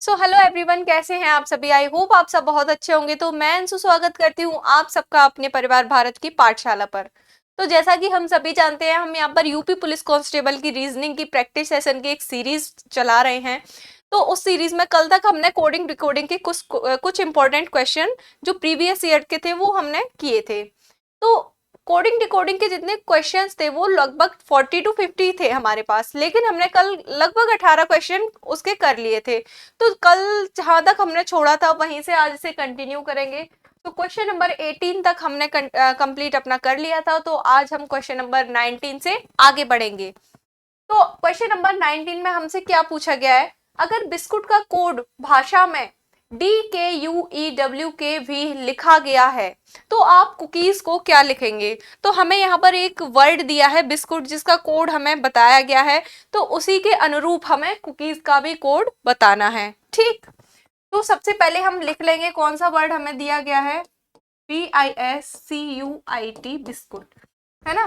So hello everyone, कैसे हैं आप सभी। आई होप आप सब बहुत अच्छे होंगे। तो मैं अंशु स्वागत करती हूँ आप सबका अपने परिवार भारत की पाठशाला पर। तो जैसा कि हम सभी जानते हैं, हम यहाँ पर यूपी पुलिस कांस्टेबल की रीजनिंग की प्रैक्टिस सेशन की एक सीरीज चला रहे हैं। तो उस सीरीज में कल तक हमने कोडिंग रिकॉर्डिंग के कुछ इंपॉर्टेंट क्वेश्चन जो प्रीवियस ईयर के थे वो हमने किए थे। तो कोडिंग डिकोडिंग के जितने क्वेश्चंस थे वो लगभग 40 to 50 थे हमारे पास, लेकिन हमने कल लगभग 18 क्वेश्चन उसके कर लिए थे। तो कल जहां तक हमने छोड़ा था वहीं से आज इसे कंटिन्यू करेंगे। तो क्वेश्चन नंबर 18 तक हमने कंप्लीट अपना कर लिया था, तो आज हम क्वेश्चन नंबर 19 से आगे बढ़ेंगे। तो क्वेश्चन नंबर 19 में हमसे क्या पूछा गया है, अगर बिस्कुट का कोड भाषा में DKUEWKV लिखा गया है तो आप कुकीज को क्या लिखेंगे। तो हमें यहाँ पर एक वर्ड दिया है बिस्कुट जिसका कोड हमें बताया गया है, तो उसी के अनुरूप हमें कुकीज का भी कोड बताना है। ठीक, तो सबसे पहले हम लिख लेंगे कौन सा वर्ड हमें दिया गया है, BISCUIT बिस्कुट, है ना।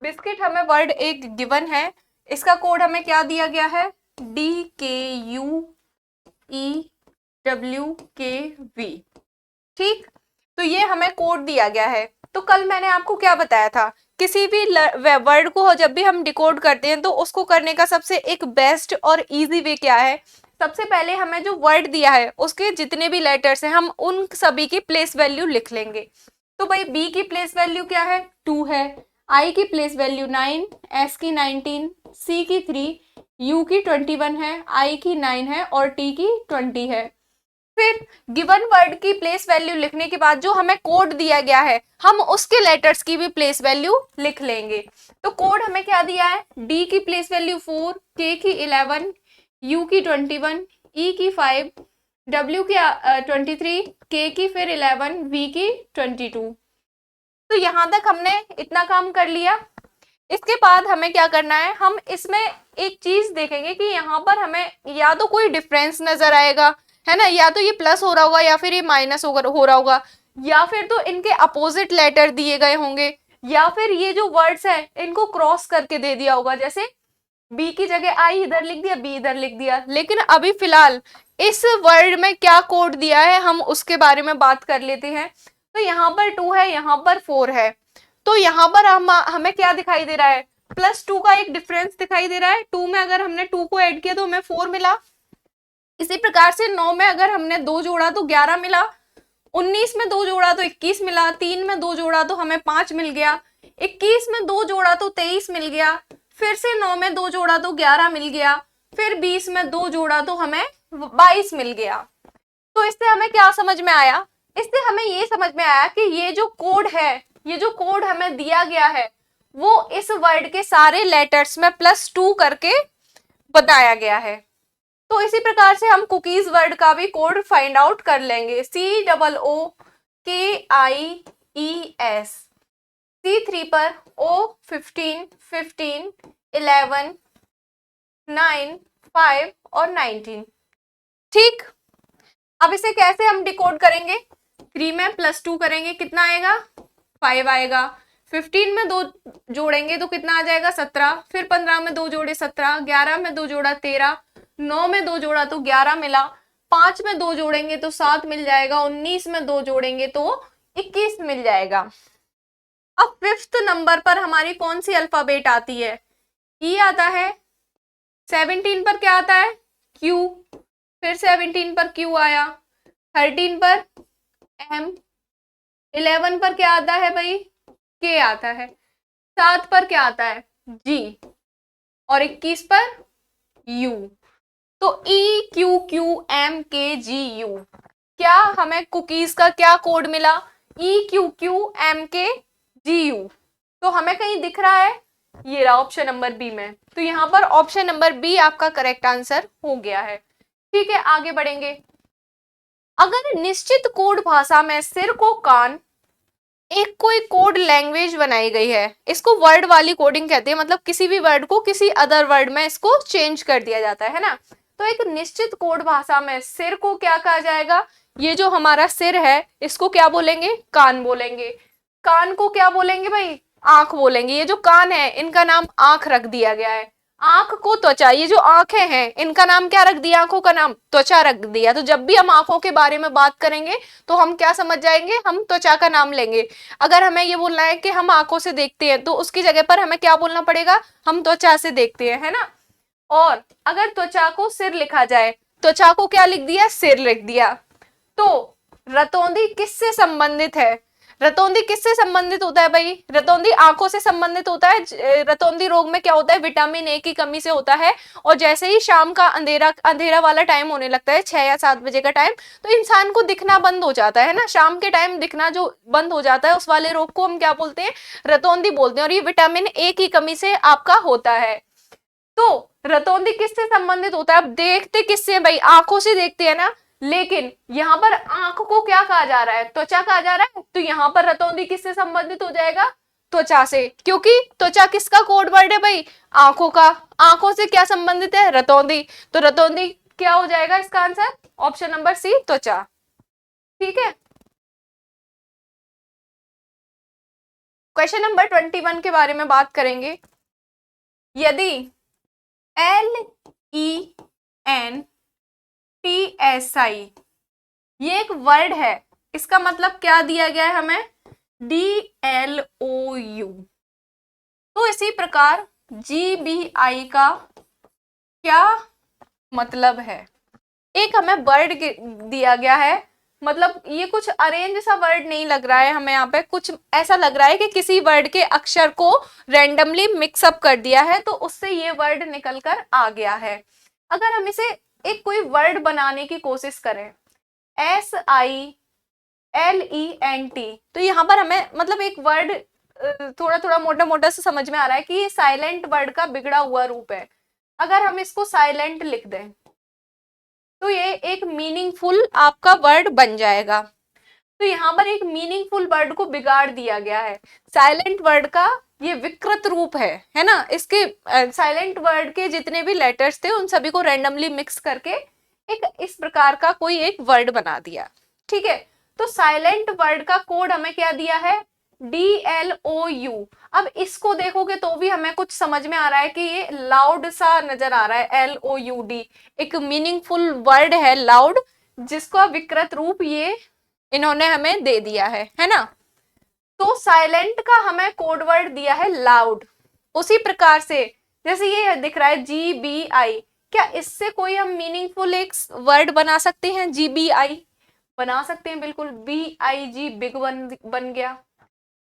बिस्किट हमें वर्ड एक गिवन है, इसका कोड हमें क्या दिया गया है, DKUEWKV। ठीक, तो ये हमें कोड दिया गया है। तो कल मैंने आपको क्या बताया था, किसी भी वर्ड को जब भी हम डिकोड करते हैं तो उसको करने का सबसे एक बेस्ट और इजी वे क्या है, सबसे पहले हमें जो वर्ड दिया है उसके जितने भी लेटर्स हैं हम उन सभी की प्लेस वैल्यू लिख लेंगे। तो भाई बी की प्लेस वैल्यू क्या है, 2 है, आई की प्लेस वैल्यू 9, एस की 19, सी की 3, यू की 21 है, आई की 9 है और टी की 20 है। फिर गिवन वर्ड की प्लेस वैल्यू लिखने के बाद जो हमें कोड दिया गया है हम उसके लेटर्स की भी प्लेस वैल्यू लिख लेंगे। तो कोड हमें क्या दिया है, डी की प्लेस वैल्यू 4, के की 11, यू की 21, ई की 5, डब्ल्यू की 23, के की फिर 11, वी की 22। तो यहां तक हमने इतना काम कर लिया। इसके बाद हमें क्या करना है, हम इसमें एक चीज देखेंगे कि यहाँ पर हमें या तो कोई डिफरेंस नजर आएगा, है ना, या तो ये प्लस हो रहा होगा या फिर ये माइनस हो रहा होगा, या फिर तो इनके अपोजिट लेटर दिए गए होंगे, या फिर ये जो वर्ड्स है इनको क्रॉस करके दे दिया होगा, जैसे बी की जगह आई इधर लिख दिया, बी इधर लिख दिया। लेकिन अभी फिलहाल इस वर्ड में क्या कोड दिया है हम उसके बारे में बात कर लेते हैं। तो यहाँ पर 2 है, यहाँ पर 4 है, तो यहाँ पर हमें क्या दिखाई दे रहा है, +2 का एक डिफरेंस दिखाई दे रहा है। 2 में अगर हमने 2 को ऐड किया तो हमें 4 मिला। इसी प्रकार से 9 में अगर हमने 2 जोड़ा तो 11 मिला, 19 में 2 जोड़ा तो 21 मिला, 3 में 2 जोड़ा तो हमें 5 मिल गया, 21 में 2 जोड़ा तो 23 मिल गया, फिर से 9 में 2 जोड़ा तो 11 मिल गया, फिर 20 में 2 जोड़ा तो हमें 22 मिल गया। तो इससे हमें क्या समझ में आया, इससे हमें ये समझ में आया कि ये जो कोड है, ये जो कोड हमें दिया गया है वो इस वर्ड के सारे लेटर्स में +2 करके बताया गया है। तो इसी प्रकार से हम कुकीज वर्ड का भी कोड फाइंड आउट कर लेंगे, COOKIES, C3 पर O15, 15, 11, 9, 5 और 19। ठीक, अब इसे कैसे हम डिकोड करेंगे, 3 में +2 करेंगे कितना आएगा, 5 आएगा, 15 में 2 जोड़ेंगे तो कितना आ जाएगा, 17, फिर 15 में 2 जोड़े 17, 11 में 2 जोड़ा 13, 9 में 2 जोड़ा तो 11 मिला, 5 में 2 जोड़ेंगे तो 7 मिल जाएगा, 19 में 2 जोड़ेंगे तो 21 मिल जाएगा। अब 5th नंबर पर हमारी कौन सी अल्फाबेट आती है, ई आता है, 17 पर क्या आता है, क्यू, फिर 17 पर क्यू आया, 13 पर एम, 11 पर क्या आता है भाई, के आता है, 7 पर क्या आता है, जी, और 21 पर यू। तो EQQMKGU, क्या हमें कुकीज का क्या कोड मिला, EQQMKGU। तो हमें कहीं दिख रहा है, ये रहा ऑप्शन नंबर बी में। तो यहाँ पर ऑप्शन नंबर बी आपका करेक्ट आंसर हो गया है। ठीक है, आगे बढ़ेंगे। अगर निश्चित कोड भाषा में सिर को कान, एक कोई कोड लैंग्वेज बनाई गई है, इसको वर्ड वाली कोडिंग कहते हैं, मतलब किसी भी वर्ड को किसी अदर वर्ड में इसको चेंज कर दिया जाता है ना। तो एक निश्चित कोड भाषा में सिर को क्या कहा जाएगा, ये जो हमारा सिर है इसको क्या बोलेंगे, कान बोलेंगे। कान को क्या बोलेंगे भाई, आंख बोलेंगे। ये जो कान है इनका नाम आंख रख दिया गया है। आंख को त्वचा, ये जो आंखें हैं इनका नाम क्या रख दिया, आंखों का नाम त्वचा रख दिया। तो जब भी हम आंखों के बारे में बात करेंगे तो हम क्या समझ जाएंगे, हम त्वचा का नाम लेंगे। अगर हमें ये बोलना है कि हम आंखों से देखते हैं तो उसकी जगह पर हमें क्या बोलना पड़ेगा, हम त्वचा से देखते हैं, है ना। और अगर त्वचा को सिर लिखा जाए, त्वचा को क्या लिख दिया, सिर लिख दिया। तो रतौंधी किससे संबंधित है, रतौंधी किससे संबंधित होता है भाई, रतौंधी आंखों से संबंधित होता है। रतौंधी रोग में क्या होता है, विटामिन ए की कमी से होता है। और जैसे ही शाम का अंधेरा अंधेरा वाला टाइम होने लगता है, 6 या 7 बजे का टाइम, तो इंसान को दिखना बंद हो जाता है ना, शाम के टाइम दिखना जो बंद हो जाता है, उस वाले रोग को हम क्या बोलते हैं, रतौंधी बोलते हैं। और ये विटामिन ए की कमी से आपका होता है। तो रतौंधी किससे संबंधित होता है, अब देखते किससे भाई, आंखों से देखते हैं ना, लेकिन यहाँ पर आंख को क्या कहा जा रहा है, त्वचा कहा जा रहा है। तो यहाँ पर रतौंधी किससे संबंधित हो जाएगा, त्वचा से, क्योंकि त्वचा किसका कोड वर्ड है भाई, आंखों का। आंखों से क्या संबंधित है, रतौंधी। तो रतौंधी क्या हो जाएगा इसका आंसर, ऑप्शन नंबर सी, त्वचा। ठीक है। क्वेश्चन नंबर 21 के बारे में बात करेंगे। यदि LENTSI ये एक वर्ड है, इसका मतलब क्या दिया गया है हमें, DLOU। तो इसी प्रकार GBI का क्या मतलब है, एक हमें वर्ड दिया गया है, मतलब ये कुछ अरेंज सा वर्ड नहीं लग रहा है हमें, यहाँ पे कुछ ऐसा लग रहा है कि किसी वर्ड के अक्षर को रैंडमली मिक्सअप कर दिया है, तो उससे ये वर्ड निकल कर आ गया है। अगर हम इसे एक कोई वर्ड बनाने की कोशिश करें, SILENT, तो यहाँ पर हमें मतलब एक वर्ड थोड़ा थोड़ा मोटा मोटा से समझ में आ रहा है कि ये साइलेंट वर्ड का बिगड़ा हुआ रूप है। अगर हम इसको साइलेंट लिख दें तो ये एक मीनिंगफुल आपका वर्ड बन जाएगा। तो यहाँ पर एक मीनिंगफुल वर्ड को बिगाड़ दिया गया है। साइलेंट वर्ड का ये विकृत रूप है ना। इसके साइलेंट वर्ड के जितने भी लेटर्स थे उन सभी को रैंडमली मिक्स करके एक इस प्रकार का कोई एक वर्ड बना दिया। ठीक है, तो साइलेंट वर्ड का कोड हमें क्या दिया है, DLOU। अब इसको देखोगे तो भी हमें कुछ समझ में आ रहा है कि ये लाउड सा नजर आ रहा है, LOUD एक मीनिंगफुल वर्ड है लाउड, जिसका विकृत रूप ये इन्होंने हमें दे दिया है ना। तो साइलेंट का हमें कोड वर्ड दिया है लाउड। उसी प्रकार से जैसे ये दिख रहा है GBI, क्या इससे कोई हम मीनिंगफुल एक वर्ड बना सकते हैं, GBI बना सकते हैं, बिल्कुल, BIG बिग बन गया।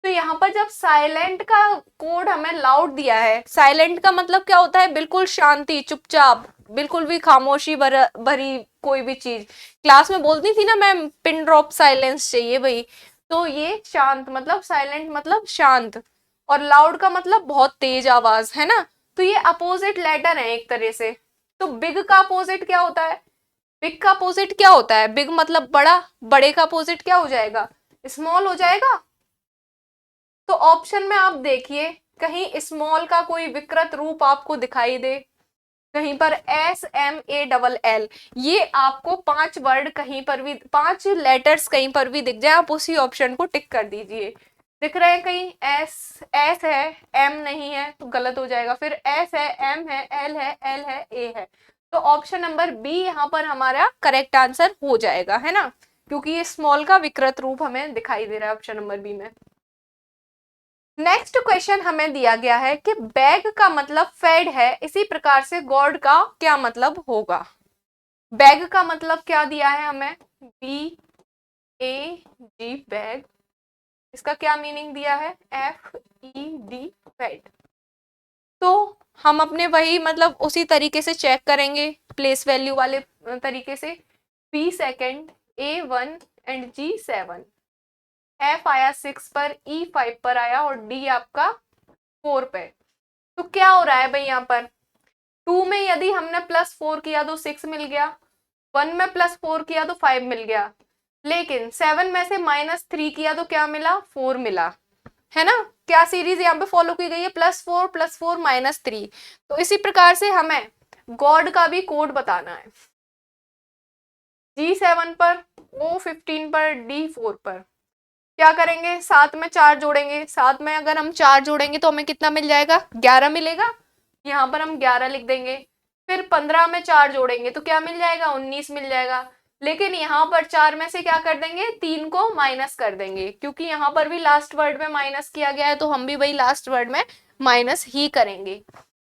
तो यहाँ पर जब साइलेंट का कोड हमें लाउड दिया है, साइलेंट का मतलब क्या होता है, बिल्कुल शांति, चुपचाप, बिल्कुल भी खामोशी भरी कोई भी चीज। क्लास में बोलती थी ना मैम, पिन ड्रॉप साइलेंस चाहिए भाई। तो ये शांत मतलब साइलेंट मतलब शांत, और लाउड का मतलब बहुत तेज आवाज, है ना। तो ये अपोजिट लेटर है एक तरह से। तो बिग का अपोजिट क्या होता है, बिग का अपोजिट क्या होता है, बिग मतलब बड़ा, बड़े का अपोजिट क्या हो जाएगा, स्मॉल हो जाएगा। तो ऑप्शन में आप देखिए कहीं स्मॉल का कोई विकृत रूप आपको दिखाई दे, कहीं पर SMALL, ये आपको 5 वर्ड कहीं पर भी, 5 लेटर्स कहीं पर भी दिख जाए, आप उसी ऑप्शन को टिक कर दीजिए। दिख रहे हैं कहीं S है, M नहीं है तो गलत हो जाएगा, फिर S है, M है, L है, L है, A है। तो ऑप्शन नंबर B यहाँ पर हमारा करेक्ट आंसर हो जाएगा, है ना, क्योंकि ये स्मॉल का विकृत रूप हमें दिखाई दे रहा है ऑप्शन नंबर B में। नेक्स्ट क्वेश्चन हमें दिया गया है कि बैग का मतलब फेड है, इसी प्रकार से गॉड का क्या मतलब होगा। बैग का मतलब क्या दिया है हमें, BAG बैग, इसका क्या मीनिंग दिया है, FED फेड। तो हम अपने वही मतलब उसी तरीके से चेक करेंगे, प्लेस वैल्यू वाले तरीके से, P second, A1 and G7, F आया 6 पर, E 5 पर आया, और D आपका 4 पे। तो क्या हो रहा है भाई, यहाँ पर 2 में यदि हमने +4 किया तो 6 मिल गया, 1 में +4 किया तो 5 मिल गया, लेकिन 7 में से -3 किया तो क्या मिला, 4 मिला, है ना। क्या सीरीज यहाँ पे फॉलो की गई है, +4 +4 -3। तो इसी प्रकार से हमें गॉड का भी कोड बताना है, G7 पर, O15 पर, D4 पर। क्या करेंगे, 7 में 4 जोड़ेंगे, 7 में अगर हम 4 जोड़ेंगे तो हमें कितना मिल जाएगा, 11 मिलेगा। यहाँ पर हम 11 लिख देंगे, फिर 15 में 4 जोड़ेंगे तो क्या मिल जाएगा, 19 मिल जाएगा। लेकिन यहाँ पर 4 में से क्या कर देंगे, 3 को माइनस कर देंगे, क्योंकि यहाँ पर भी लास्ट वर्ड में माइनस किया गया है तो हम भी वही लास्ट वर्ड में माइनस ही करेंगे।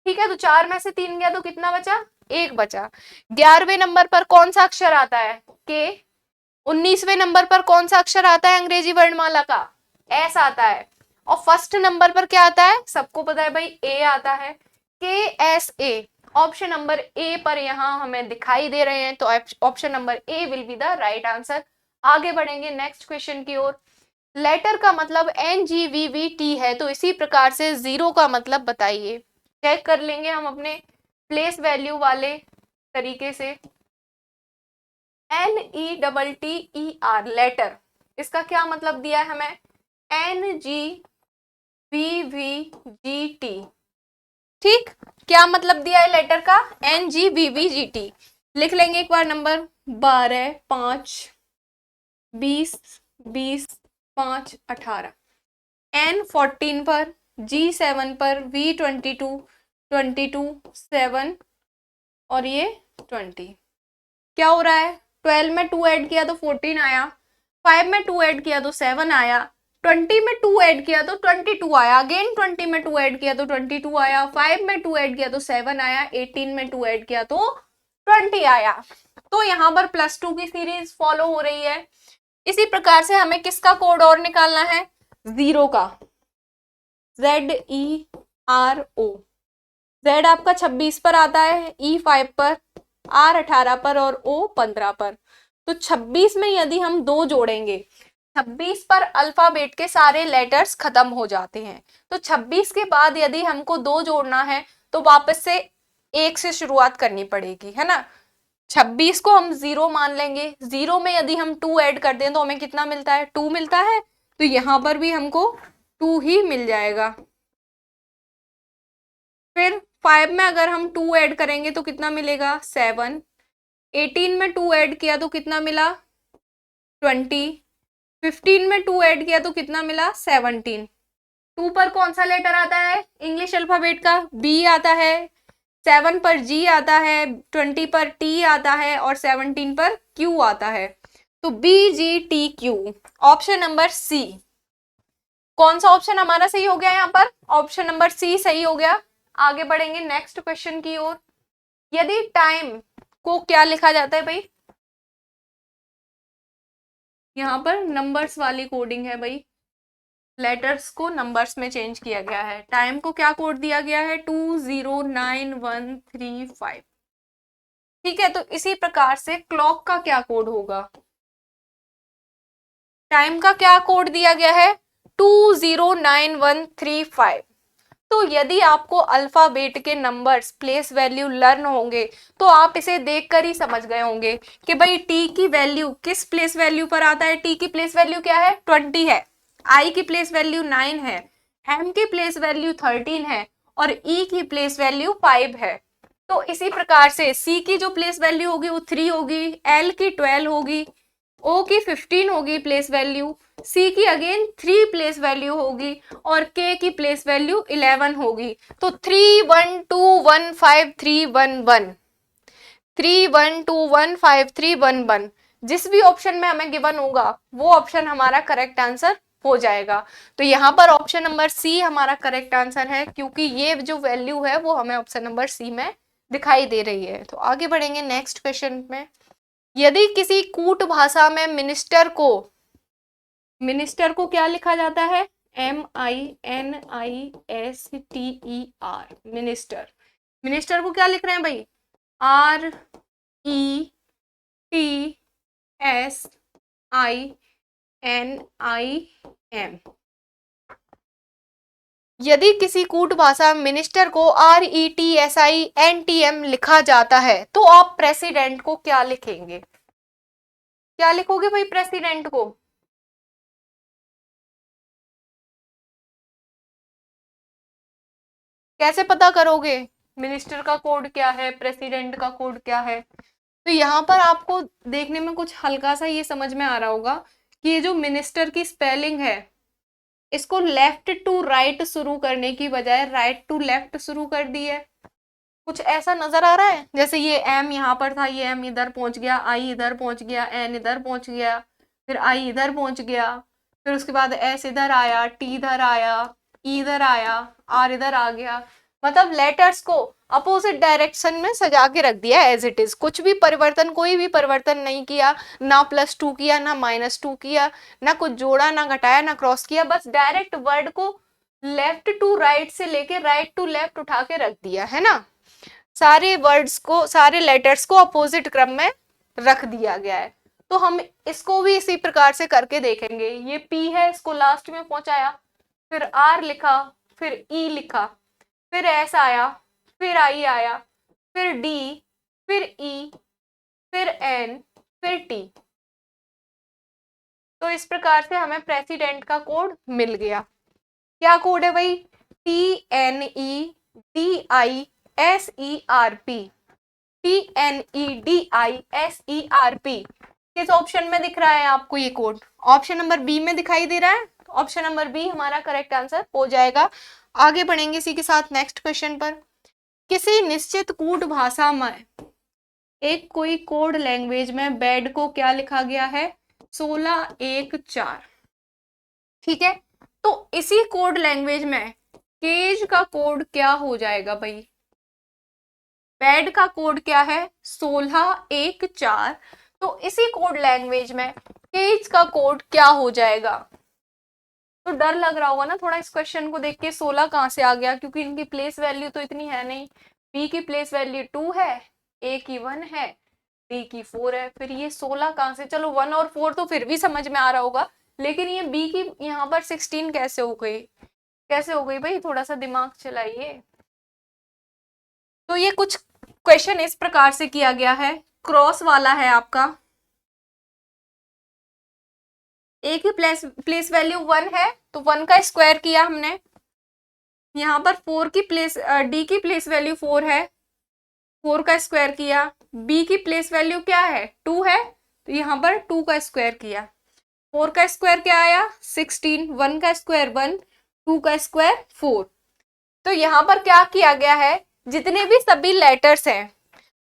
ठीक है, तो 4 में से 3 गया तो कितना बचा, 1 बचा। 11वें नंबर पर कौन सा अक्षर आता है, के। 19वें नंबर पर कौन सा अक्षर आता है अंग्रेजी वर्णमाला का, एस आता है। और फर्स्ट नंबर पर क्या आता है, सबको पता है भाई, ए आता है, के S A. Option number A पर यहाँ हमें दिखाई दे रहे हैं, तो option number A will be the right answer. आगे बढ़ेंगे नेक्स्ट क्वेश्चन की ओर। लेटर का मतलब NGVVT है, तो इसी प्रकार से जीरो का मतलब बताइए। चेक कर लेंगे हम अपने प्लेस वैल्यू वाले तरीके से। LETTER लेटर, इसका क्या मतलब दिया है हमें, NGVVGT। ठीक, क्या मतलब दिया है लेटर का, NGVVGT। लिख लेंगे एक बार नंबर, 12, 5, 20, 20, 5, 18। N 14 पर, G 7 पर, V 22, 22, 7 और ये 20। क्या हो रहा है, 12 में 2 ऐड किया तो 14 आया, 5 में 2 ऐड किया तो 7 आया, 20 में 2 ऐड किया तो 22 आया, अगेन 20 में 2 ऐड किया तो 22 आया, 5 में 2 ऐड किया तो 7 आया, 18 में 2 ऐड किया तो 20 आया। तो यहाँ पर +2 की सीरीज फॉलो हो रही है। इसी प्रकार से हमें किसका कोड और निकालना है, जीरो का, ZERO। Z आपका 26 पर आता है, E 5 पर, R 18 पर और O 15 पर। तो 26 में यदि हम 2 जोड़ेंगे, 26 पर अल्फाबेट के सारे लेटर्स खत्म हो जाते हैं, तो 26 के बाद यदि हमको 2 जोड़ना है तो वापस से 1 से शुरुआत करनी पड़ेगी, है ना। 26 को हम 0 मान लेंगे, 0 में यदि हम 2 ऐड कर दें तो हमें कितना मिलता है, 2 मिलता है। तो यहाँ पर भी हमको 2 ही मिल जाएगा। फिर 5 में अगर हम 2 ऐड करेंगे तो कितना मिलेगा, 7। 18 में 2 ऐड किया तो कितना मिला, 20। 15 में 2 ऐड किया तो कितना मिला, 17। 2 पर कौन सा लेटर आता है इंग्लिश अल्फाबेट का, B आता है। 7 पर G आता है, 20 पर T आता है और 17 पर Q आता है। तो BGTQ, ऑप्शन नंबर सी। कौन सा ऑप्शन हमारा सही हो गया, यहाँ पर ऑप्शन नंबर सी सही हो गया। आगे बढ़ेंगे नेक्स्ट क्वेश्चन की ओर। यदि टाइम को क्या लिखा जाता है भाई, यहाँ पर नंबर्स वाली कोडिंग है भाई, लेटर्स को नंबर्स में चेंज किया गया है। टाइम को क्या कोड दिया गया है, 209135। ठीक है, तो इसी प्रकार से क्लॉक का क्या कोड होगा, टाइम का क्या कोड दिया गया है, 209135। तो यदि आपको अल्फाबेट के नंबर्स प्लेस वैल्यू लर्न होंगे तो आप इसे देखकर ही समझ गए होंगे कि भाई टी की वैल्यू किस प्लेस वैल्यू पर आता है। टी की प्लेस वैल्यू क्या है, 20 है। आई की प्लेस वैल्यू 9 है, एम की प्लेस वैल्यू 13 है और ई की प्लेस वैल्यू 5 है। तो इसी प्रकार से सी की जो प्लेस वैल्यू होगी वो 3 होगी, एल की 12 होगी, ओ की 15 होगी प्लेस वैल्यू, सी की अगेन 3 प्लेस वैल्यू होगी और के की प्लेस वैल्यू 11 होगी। तो 31215311 31215311 जिस भी ऑप्शन में हमें गिवन होगा वो ऑप्शन हमारा करेक्ट आंसर हो जाएगा। तो यहाँ पर ऑप्शन नंबर सी हमारा करेक्ट आंसर है, क्योंकि ये जो वैल्यू है वो हमें ऑप्शन नंबर सी में दिखाई दे रही है। तो आगे बढ़ेंगे नेक्स्ट क्वेश्चन में। यदि किसी कूट भाषा में मिनिस्टर को क्या लिखा जाता है, MINISTER, मिनिस्टर को क्या लिख रहे हैं भाई, RETSINIM। यदि किसी कूट भाषा में मिनिस्टर को RETSINTM लिखा जाता है तो आप प्रेसिडेंट को क्या लिखेंगे, क्या लिखोगे भाई प्रेसिडेंट को, कैसे पता करोगे, मिनिस्टर का कोड क्या है, प्रेसिडेंट का कोड क्या है। तो यहाँ पर आपको देखने में कुछ हल्का सा ये समझ में आ रहा होगा कि ये जो मिनिस्टर की स्पेलिंग है इसको लेफ्ट टू राइट शुरू करने की बजाय राइट टू लेफ्ट शुरू कर दी है। कुछ ऐसा नजर आ रहा है, जैसे ये एम यहाँ पर था, ये एम इधर पहुंच गया, आई इधर पहुंच गया, एन इधर पहुंच गया, फिर आई इधर पहुंच गया, फिर उसके बाद एस इधर आया, टी इधर आया, ई इधर आया, आर इधर आ गया। मतलब लेटर्स को अपोजिट डायरेक्शन में सजा के रख दिया एज इट इज, कुछ भी परिवर्तन, कोई भी परिवर्तन नहीं किया, ना +2 किया, ना -2 किया, ना कुछ जोड़ा, ना घटाया, ना क्रॉस किया, बस डायरेक्ट वर्ड को लेफ्ट टू राइट से लेके राइट टू लेफ्ट उठा के रख दिया है ना। सारे वर्ड्स को, सारे लेटर्स को अपोजिट क्रम में रख दिया गया है। तो हम इसको भी इसी प्रकार से करके देखेंगे। ये पी है, इसको लास्ट में पहुंचाया, फिर आर लिखा, फिर ई लिखा, फिर एस आया, फिर आई आया, फिर डी, फिर ई, फिर एन, फिर टी। तो इस प्रकार से हमें प्रेसिडेंट का कोड मिल गया। क्या कोड है भाई? TNEDISERP। TNEDISERP किस ऑप्शन में दिख रहा है आपको ये कोड? ऑप्शन नंबर बी में दिखाई दे रहा है। ऑप्शन नंबर बी हमारा करेक्ट आंसर हो जाएगा। आगे बढ़ेंगे इसी के साथ नेक्स्ट क्वेश्चन पर। किसी निश्चित कूट भाषा में एक कोई कोड लैंग्वेज में बेड को क्या लिखा गया है? 1614। ठीक है, तो इसी कोड लैंग्वेज में केज का कोड क्या हो जाएगा भाई? बेड का कोड क्या है? 1614। तो इसी कोड लैंग्वेज में केज का कोड क्या हो जाएगा? तो डर लग रहा होगा ना थोड़ा इस क्वेश्चन को देख के, 16 कहाँ से आ गया, क्योंकि इनकी प्लेस वैल्यू तो इतनी है नहीं। बी की प्लेस वैल्यू 2 है, ए की 1 है, डी की 4 है, फिर ये 16 कहाँ से? चलो 1 और 4 तो फिर भी समझ में आ रहा होगा, लेकिन ये बी की यहाँ पर 16 कैसे हो गई? कैसे हो गई भाई? थोड़ा सा दिमाग चलाइए। तो ये कुछ क्वेश्चन इस प्रकार से किया गया है। क्रॉस वाला है आपका, ए की प्लेस वैल्यू 1 है तो 1 का स्क्वायर किया हमने। यहाँ पर 4 की प्लेस, डी की प्लेस वैल्यू 4 है, 4 का स्क्वायर किया। बी की प्लेस वैल्यू क्या है? 2 है, तो यहाँ पर 2 का स्क्वायर किया। 4 का स्क्वायर क्या आया? 16, 1 का स्क्वायर 1, 2 का स्क्वायर 4। तो यहाँ पर क्या किया गया है? जितने भी सभी लेटर्स हैं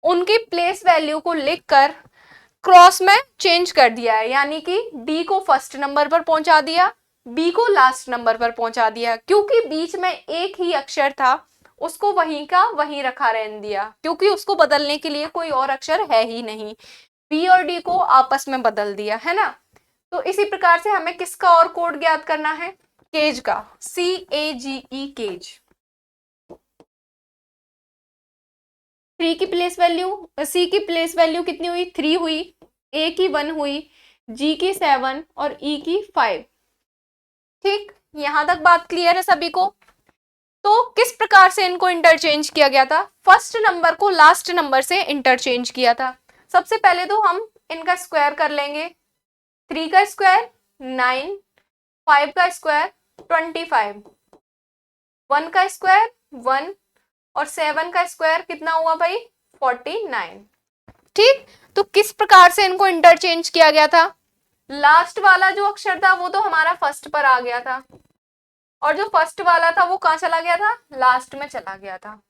उनकी प्लेस वैल्यू को लिखकर क्रॉस में चेंज कर दिया है, यानी कि डी को फर्स्ट नंबर पर पहुंचा दिया, बी को लास्ट नंबर पर पहुंचा दिया। क्योंकि बीच में एक ही अक्षर था उसको वहीं का वहीं रखा रहने दिया, क्योंकि उसको बदलने के लिए कोई और अक्षर है ही नहीं। बी और डी को आपस में बदल दिया है ना। तो इसी प्रकार से हमें किसका और कोड ज्ञात करना है? केज का, CAGE केज। 3 की प्लेस वैल्यू, सी की प्लेस वैल्यू कितनी हुई? 3 हुई, ए की 1 हुई, जी की 7 और ई की 5। ठीक, यहां तक बात क्लियर है सभी को? तो किस प्रकार से इनको इंटरचेंज किया गया था? फर्स्ट नंबर को लास्ट नंबर से इंटरचेंज किया था। सबसे पहले तो हम इनका स्क्वायर कर लेंगे। 3 का स्क्वायर 9, 5 का स्क्वायर 25, 1 का स्क्वायर 1 और 7 का स्क्वायर कितना हुआ भाई? 49। ठीक, तो किस प्रकार से इनको इंटरचेंज किया गया था? लास्ट वाला जो अक्षर था वो तो हमारा फर्स्ट पर आ गया था, और जो फर्स्ट वाला था वो कहाँ चला गया था? लास्ट में चला गया था।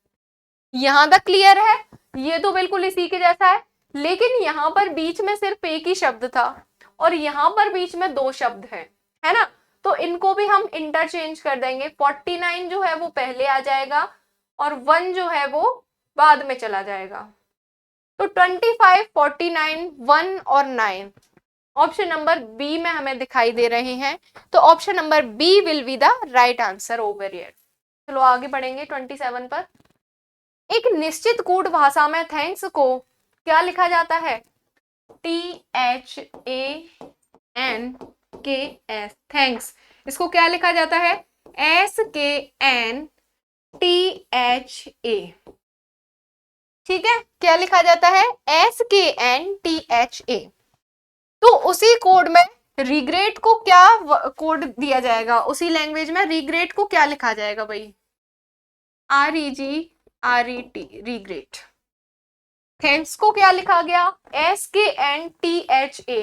यहां तक क्लियर है? ये तो बिल्कुल इसी के जैसा है, लेकिन यहाँ पर बीच में सिर्फ एक ही शब्द था और यहाँ पर बीच में 2 शब्द है ना। तो इनको भी हम इंटरचेंज कर देंगे। 49 जो है वो पहले आ जाएगा और 1 जो है वो बाद में चला जाएगा। तो 25, 49, 1 और 9 ऑप्शन नंबर बी में हमें दिखाई दे रहे हैं। तो option number B will be the right answer over here. चलो आगे बढ़ेंगे 27 पर। एक निश्चित कूट भाषा में थैंक्स को क्या लिखा जाता है? THANKS, thanks. इसको क्या लिखा जाता है? SKNTHA। ठीक है, क्या लिखा जाता है? SKNTHA। तो उसी कोड में रिग्रेट को क्या कोड दिया जाएगा? उसी लैंग्वेज में रिग्रेट को क्या लिखा जाएगा भाई? REGRET, regret. थैंक्स को क्या लिखा गया? SKNTHA।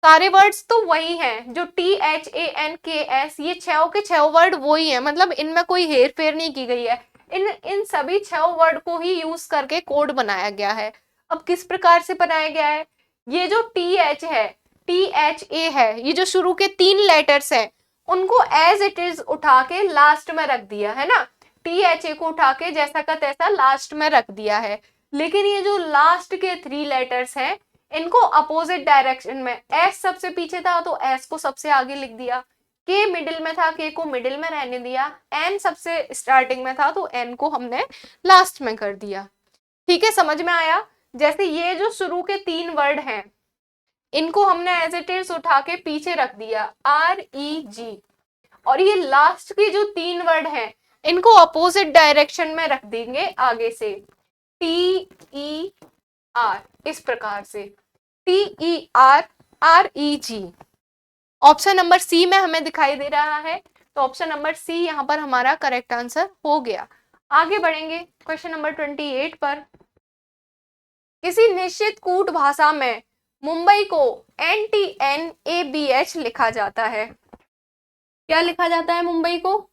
सारे वर्ड्स तो वही हैं, जो THANKS, ये 6 के 6 वर्ड वही है, मतलब इनमें कोई हेर फेर नहीं की गई है। इन सभी 6 वर्ड को ही यूज करके कोड बनाया गया है। अब किस प्रकार से बनाया गया है, ये जो TH है, THA है, ये जो शुरू के 3 लेटर्स हैं उनको एज इट इज उठा के लास्ट में रख दिया है ना, THA को उठा के जैसा का तैसा लास्ट में रख दिया है। लेकिन ये जो लास्ट के 3 लेटर्स हैं इनको अपोजिट डायरेक्शन में, S सबसे पीछे था तो S को सबसे आगे लिख दिया, K मिडिल में था, K को मिडिल में रहने दिया, N सबसे स्टार्टिंग में था तो N को हमने लास्ट में कर दिया। ठीक है, समझ में आया। जैसे ये जो शुरू के 3 वर्ड हैं इनको हमने एज इट इज उठा के पीछे रख दिया REG, और ये लास्ट के जो 3 वर्ड हैं इनको अपोजिट डायरेक्शन में रख देंगे आगे से, TER, इस प्रकार से TERREG। ऑप्शन नंबर सी में हमें दिखाई दे रहा है, तो ऑप्शन नंबर सी यहाँ पर हमारा करेक्ट आंसर हो गया। आगे बढ़ेंगे क्वेश्चन नंबर 28 पर। किसी निश्चित कूट भाषा में मुंबई को NTNABH लिखा जाता है। क्या लिखा जाता है मुंबई को?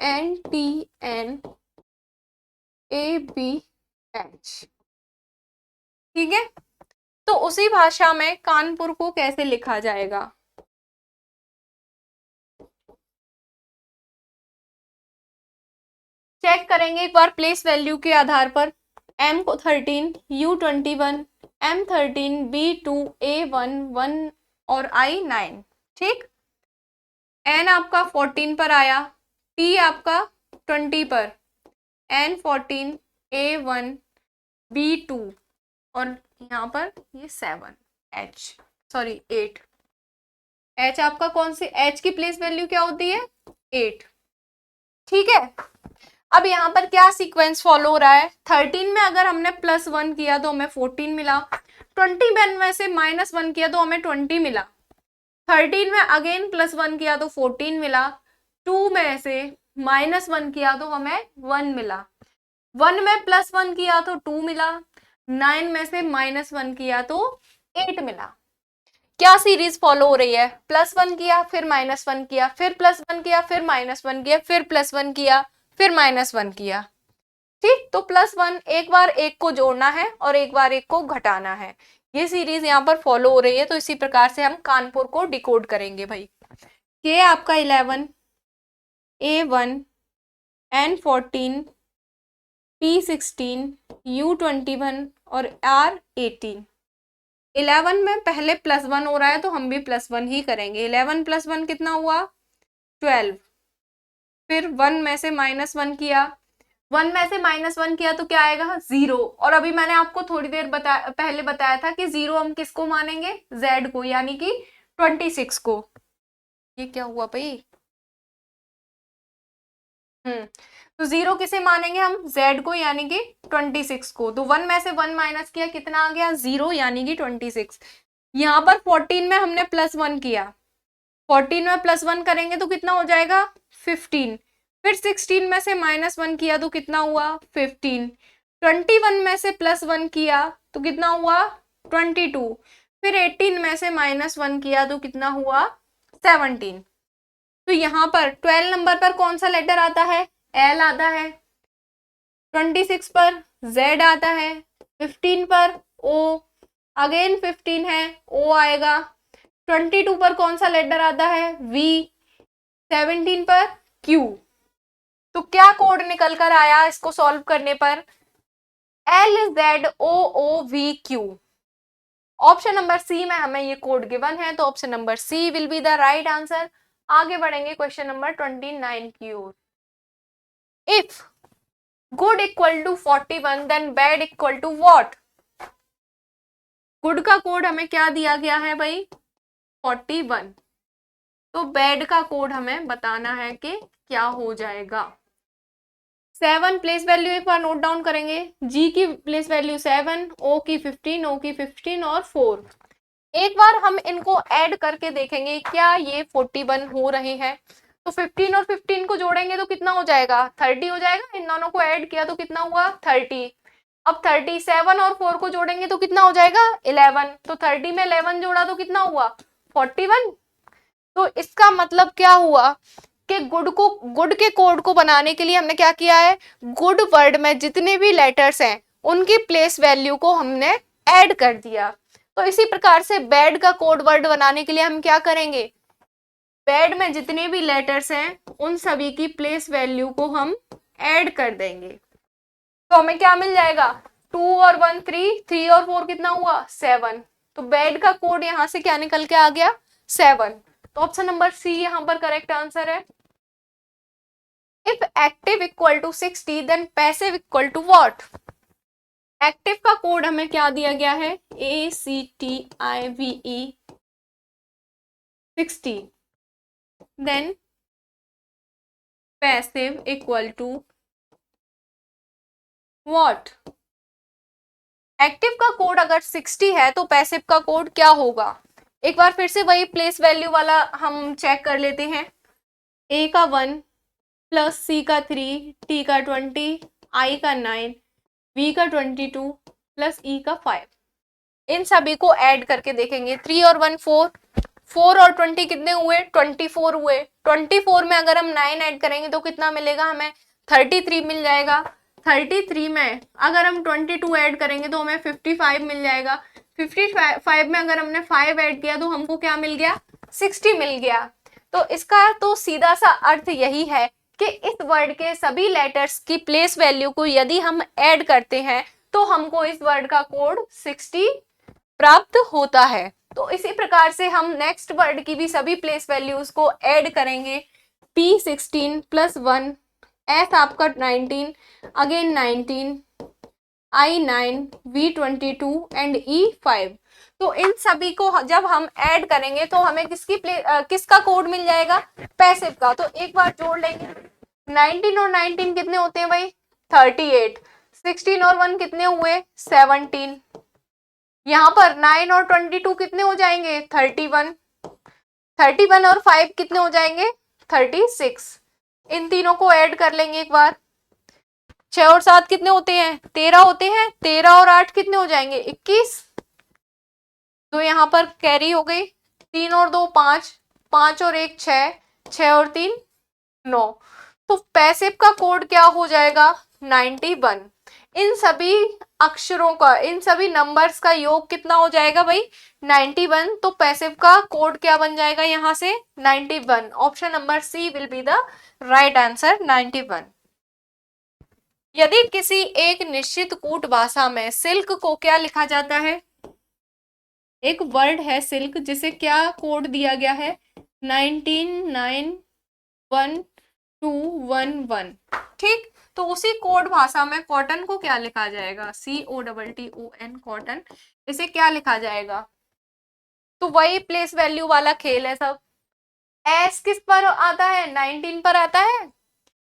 NTNABH। ठीक है, तो उसी भाषा में कानपुर को कैसे लिखा जाएगा? चेक करेंगे एक बार प्लेस वैल्यू के आधार पर। M को 13, U 21, M13, B2, A1 1 और I 9। ठीक, N आपका 14 पर आया, T आपका 20 पर, N 14, A1, B2 और यहाँ पर ये 7 H, सॉरी 8। H आपका कौन सी, H की प्लेस वैल्यू क्या होती है? 8। ठीक है, अब यहाँ पर क्या सीक्वेंस फॉलो हो रहा है? 13 में अगर हमने +1 किया तो हमें 14 मिला, 20 में से -1 किया तो हमें 20 मिला, 13 में अगेन +1 किया तो 14 मिला, 2 में से -1 किया तो हमें 1 मिला, 1 में +1 किया तो 2 मिला, 9 में से -1 किया तो 8 मिला। क्या सीरीज फॉलो हो रही है? +1 किया, फिर -1 किया, फिर +1 किया, फिर -1 किया, फिर +1 किया, फिर -1 किया। ठीक, तो +1 एक बार एक को जोड़ना है और एक बार एक को घटाना है, ये सीरीज यहाँ पर फॉलो हो रही है। तो इसी प्रकार से हम कानपुर को डिकोड करेंगे भाई। K आपका 11, A1, N14, P16, U21 और R18। 11 में पहले +1 हो रहा है तो हम भी +1 ही करेंगे। 11 + 1 कितना हुआ? 12। फिर 1 में से -1 किया, 1 में से -1 किया तो क्या आएगा? 0। और अभी मैंने आपको थोड़ी देर पहले बताया था कि 0 हम किसको मानेंगे? Z को, यानी कि 26 को। ये क्या हुआ भाई? तो 0 किसे मानेंगे हम? Z को, यानी कि 26 को। तो 1 में से 1 माइनस किया, कितना आ गया? 0, यानी कि 26। यहाँ पर 14 में हमने +1 किया, 14 में +1 करेंगे तो कितना हो जाएगा? 15। फिर 16 में से -1 किया तो कितना हुआ? 15। 21 में से +1 किया तो कितना हुआ? 22। फिर 18 में से -1 किया तो कितना हुआ? 17। तो यहाँ पर 12 नंबर पर कौन सा लेटर आता है? L आता है, 26 पर Z आता है, 15 पर O, अगेन 15 है, O आएगा, 22 पर कौन सा लेटर आता है? V, 17 पर Q। तो क्या कोड निकल कर आया इसको सॉल्व करने पर? LZOOVQ। ऑप्शन नंबर सी में हमें ये कोड गिवन है, तो option number C will be the right answer. आगे बढ़ेंगे क्वेश्चन नंबर 29 की ओर। If good equal to 41 then bad equal to what? Good का कोड हमें क्या दिया गया है भाई? 41। तो बैड का कोड हमें बताना है कि क्या हो जाएगा। 7 प्लेस वैल्यू एक बार नोट डाउन करेंगे। G की प्लेस वैल्यू 7, O की 15, O की 15 और 4। एक बार हम इनको ऐड करके देखेंगे क्या ये 41 हो रहे हैं। तो 15 और 15 को जोड़ेंगे तो कितना हो जाएगा? 30 हो जाएगा। इन दोनों को ऐड किया तो कितना हुआ? 30। अब 37 और 4 को जोड़ेंगे तो कितना हो जाएगा? 11। तो 30 में 11 जोड़ा तो कितना हुआ? 41। तो इसका मतलब क्या हुआ कि गुड के कोड को बनाने के लिए हमने क्या किया है, गुड वर्ड में जितने भी लेटर्स हैं उनकी प्लेस वैल्यू को हमने ऐड कर दिया। तो इसी प्रकार से बैड का कोड वर्ड बनाने के लिए हम क्या करेंगे, बैड में जितने भी लेटर्स हैं उन सभी की प्लेस वैल्यू को हम ऐड कर देंगे। तो हमें क्या मिल जाएगा, 2 और 1 3, 3 और 4 कितना हुआ 7। तो बैड का कोड यहां से क्या निकल के आ गया 7। तो ऑप्शन नंबर सी यहां पर करेक्ट आंसर है। If active equal to 60 then passive equal to what. Active का कोड हमें क्या दिया गया है, ACTIVE 60, then passive equal to what. Active का कोड अगर 60 है तो पैसिव का कोड क्या होगा, एक बार फिर से वही प्लेस वैल्यू वाला हम चेक कर लेते हैं। ए का 1 प्लस सी का 3, टी का 20, आई का 9, वी का 22 प्लस ई का 5। इन सभी को ऐड करके देखेंगे। 3 और 1 4, 4 और 20 कितने हुए 24 हुए। 24 में अगर हम 9 ऐड करेंगे तो कितना मिलेगा हमें 33 मिल जाएगा। 33 में अगर हम 22 ऐड करेंगे तो हमें 55 मिल जाएगा। 55 में अगर हमने 5 ऐड किया तो हमको क्या मिल गया 60 मिल गया। तो इसका तो सीधा सा अर्थ यही है कि इस वर्ड के सभी लेटर्स की प्लेस वैल्यू को यदि हम ऐड करते हैं तो हमको इस वर्ड का कोड 60 प्राप्त होता है। तो इसी प्रकार से हम नेक्स्ट वर्ड की भी सभी प्लेस वैल्यूज को ऐड करेंगे। P16 प्लस 1, S आपका 19, again 19, I9, V22 and E5। तो इन सभी को जब हम ऐड करेंगे तो हमें किसका कोड मिल जाएगा, पैसिव का। तो एक बार जोड़ लेंगे। 19 और 19 कितने होते हैं भाई 38। 16 और 1 कितने हुए 17। यहाँ पर 9 और 22 कितने हो जाएंगे 31। 31 और 5 कितने हो जाएंगे 36। इन तीनों को ऐड कर लेंगे एक बार। 6 और 7 कितने होते हैं 13 होते हैं। 13 और 8 कितने हो जाएंगे 21। तो यहाँ पर कैरी हो गई। 3 और 2 5, 5 और 1 6, 6 और 3 9। तो पैसिव का कोड क्या हो जाएगा 91। इन सभी अक्षरों का, इन सभी नंबर्स का योग कितना हो जाएगा भाई 91। तो पैसिव का कोड क्या बन जाएगा यहां से 91। Option number C will be the right answer 91। यदि किसी एक निश्चित कूट भाषा में सिल्क को क्या लिखा जाता है, एक वर्ड है सिल्क जिसे क्या कोड दिया गया है 19912111। ठीक, तो उसी कोड भाषा में कॉटन को क्या लिखा जाएगा COTTON कॉटन, इसे क्या लिखा जाएगा। तो वही प्लेस वैल्यू वाला खेल है सब। एस किस पर आता है 19 पर आता है।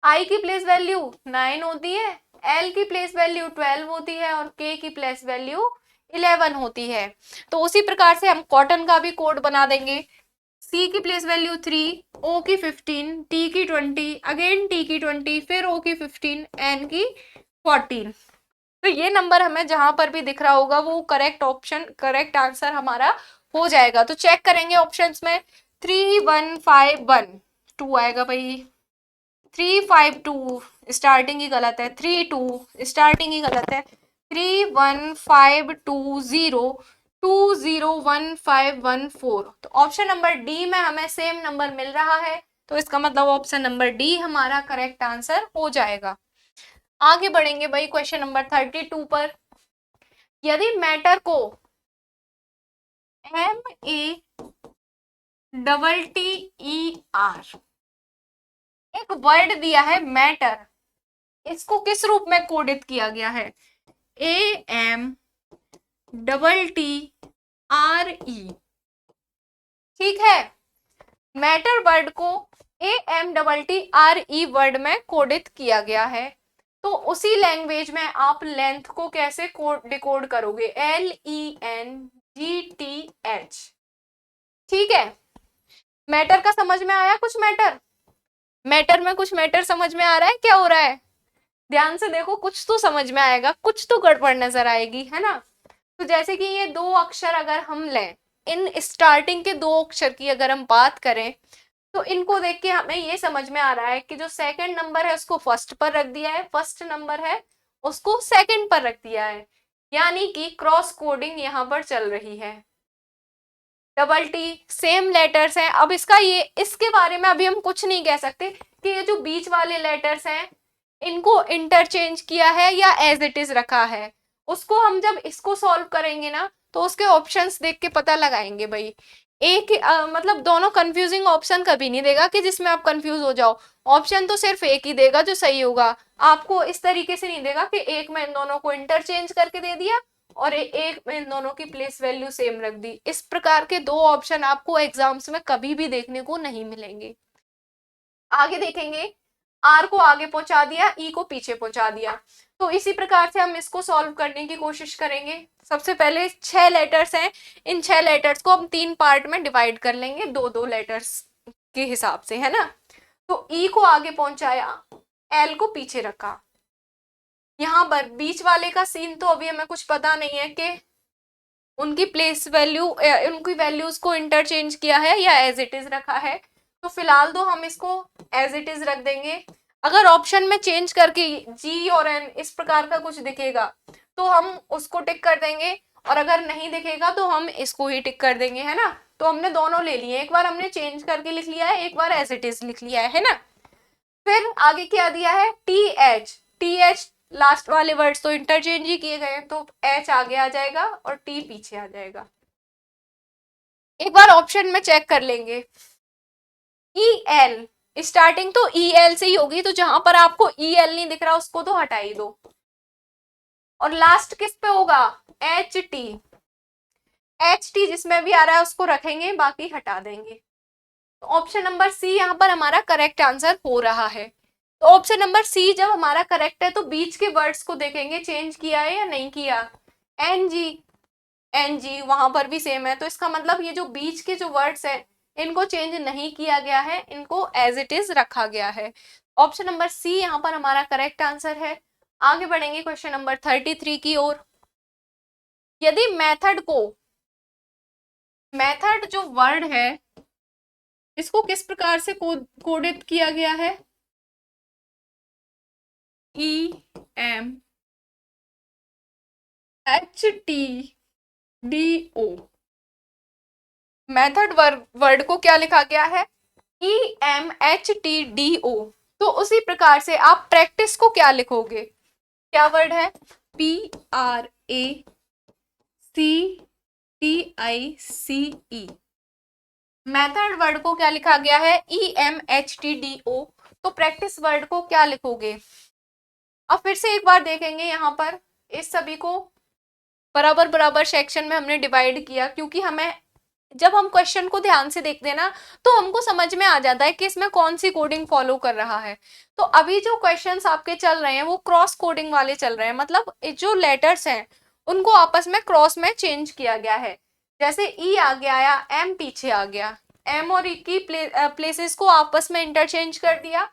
आई की प्लेस वैल्यू 9 होती है, एल की प्लेस वैल्यू 12 होती है और के की प्लेस वैल्यू 11 होती है। तो उसी प्रकार से हम कॉटन का भी कोड बना देंगे। सी की प्लेस वैल्यू 3, ओ की 15, टी की 20, अगेन टी की 20, फिर ओ की 15, एन की 14। तो ये नंबर हमें जहां पर भी दिख रहा होगा वो करेक्ट आंसर हमारा हो जाएगा। तो चेक करेंगे ऑप्शंस में 3151 2 आएगा भाई। 352 स्टार्टिंग ही गलत है। 32 स्टार्टिंग ही गलत है। 31520 201514। तो ऑप्शन नंबर डी में हमें सेम नंबर मिल रहा है। तो इसका मतलब ऑप्शन नंबर डी हमारा करेक्ट आंसर हो जाएगा। आगे बढ़ेंगे भाई क्वेश्चन नंबर 32 पर। यदि मैटर को MATTER एक वर्ड दिया है मैटर, इसको किस रूप में कोडित किया गया है AMTTRE। ठीक है, मैटर वर्ड को AMTTRE वर्ड में कोडित किया गया है। तो उसी लैंग्वेज में आप लेंथ को कैसे डिकोड करोगे LENGTH। ठीक है, मैटर का समझ में आया कुछ मैटर में कुछ मैटर समझ में आ रहा है क्या हो रहा है। ध्यान से देखो, कुछ तो समझ में आएगा, कुछ तो गड़बड़ नजर आएगी, है ना। तो जैसे कि ये दो अक्षर अगर हम लें इन स्टार्टिंग के दो अक्षर की अगर हम बात करें तो इनको देख के हमें ये समझ में आ रहा है कि जो सेकंड नंबर है उसको फर्स्ट पर रख दिया है, फर्स्ट नंबर है उसको सेकंड पर रख दिया है, यानी कि क्रॉस कोडिंग यहाँ पर चल रही है। डबल टी सेम लेटर्स हैं। अब इसका ये इसके बारे में अभी हम कुछ नहीं कह सकते कि ये जो बीच वाले लेटर्स हैं इनको इंटरचेंज किया है या एज इट इज रखा है। उसको हम जब इसको सॉल्व करेंगे ना तो उसके ऑप्शंस देख के पता लगाएंगे भाई। एक मतलब दोनों कंफ्यूजिंग ऑप्शन कभी नहीं देगा कि जिसमें आप कंफ्यूज हो जाओ। ऑप्शन तो सिर्फ एक ही देगा जो सही होगा। आपको इस तरीके से नहीं देगा कि एक में इन दोनों को इंटरचेंज करके दे दिया और एक में इन दोनों की प्लेस वैल्यू सेम रख दी। इस प्रकार के दो ऑप्शन आपको एग्जाम्स में कभी भी देखने को नहीं मिलेंगे। आगे देखेंगे, आर को आगे पहुंचा दिया, ई को पीछे पहुंचा दिया। तो इसी प्रकार से हम इसको सॉल्व करने की कोशिश करेंगे। सबसे पहले 6 लेटर्स हैं, इन 6 लेटर्स को हम 3 पार्ट में डिवाइड कर लेंगे, दो दो लेटर्स के हिसाब से, है ना। तो ई को आगे पहुंचाया, एल को पीछे रखा। यहाँ पर बीच वाले का सीन तो अभी हमें कुछ पता नहीं है कि उनकी प्लेस वैल्यू उनकी वैल्यूज को इंटरचेंज किया है या एज इट इज रखा है। तो फिलहाल तो हम इसको एज इट इज रख देंगे। अगर ऑप्शन में चेंज करके जी और एन इस प्रकार का कुछ दिखेगा तो हम उसको टिक कर देंगे, और अगर नहीं दिखेगा तो हम इसको ही टिक कर देंगे, है ना। तो हमने दोनों ले लिए, एक बार हमने चेंज करके लिख लिया है, एक बार एज इट इज लिख लिया है ना। फिर आगे क्या दिया है, टी एच लास्ट वाले वर्ड्स तो इंटरचेंज ही किए गए, तो एच आगे आ जाएगा और टी पीछे आ जाएगा। एक बार ऑप्शन में चेक कर लेंगे, ई एल स्टार्टिंग तो ई एल से ही होगी, तो जहां पर आपको ई एल नहीं दिख रहा उसको तो हटा ही दो, और लास्ट किस पे होगा, एच टी जिसमें भी आ रहा है उसको रखेंगे, बाकी हटा देंगे। तो ऑप्शन नंबर सी यहाँ पर हमारा करेक्ट आंसर हो रहा है। तो ऑप्शन नंबर सी जब हमारा करेक्ट है तो बीच के वर्ड्स को देखेंगे चेंज किया है या नहीं किया। एन जी वहां पर भी सेम है, तो इसका मतलब ये जो बीच के जो वर्ड्स है इनको चेंज नहीं किया गया है, इनको एज इट इज रखा गया है। ऑप्शन नंबर सी यहाँ पर हमारा करेक्ट आंसर है। आगे बढ़ेंगे क्वेश्चन नंबर 33 की ओर। यदि मेथड जो वर्ड है इसको किस प्रकार से कोडित किया गया है, EMHTDO। मेथड वर्ड को क्या लिखा गया है, EMHTDO। तो उसी प्रकार से आप प्रैक्टिस को क्या लिखोगे, क्या वर्ड है, PRACTICE। मेथड वर्ड को क्या लिखा गया है, EMHTDO। तो प्रैक्टिस वर्ड को क्या लिखोगे। अब फिर से एक बार देखेंगे, यहाँ पर इस सभी को बराबर बराबर सेक्शन में हमने डिवाइड किया, क्योंकि हमें जब हम क्वेश्चन को ध्यान से देखते हैं ना तो हमको समझ में आ जाता है कि इसमें कौन सी कोडिंग फॉलो कर रहा है। तो अभी जो क्वेश्चंस आपके चल रहे हैं वो क्रॉस कोडिंग वाले चल रहे हैं, मतलब जो लेटर्स हैं उनको आपस में क्रॉस में चेंज किया गया है। जैसे ई आगे आया, एम पीछे आ गया, एम और ई की प्लेसेस को आपस में इंटरचेंज कर दिया।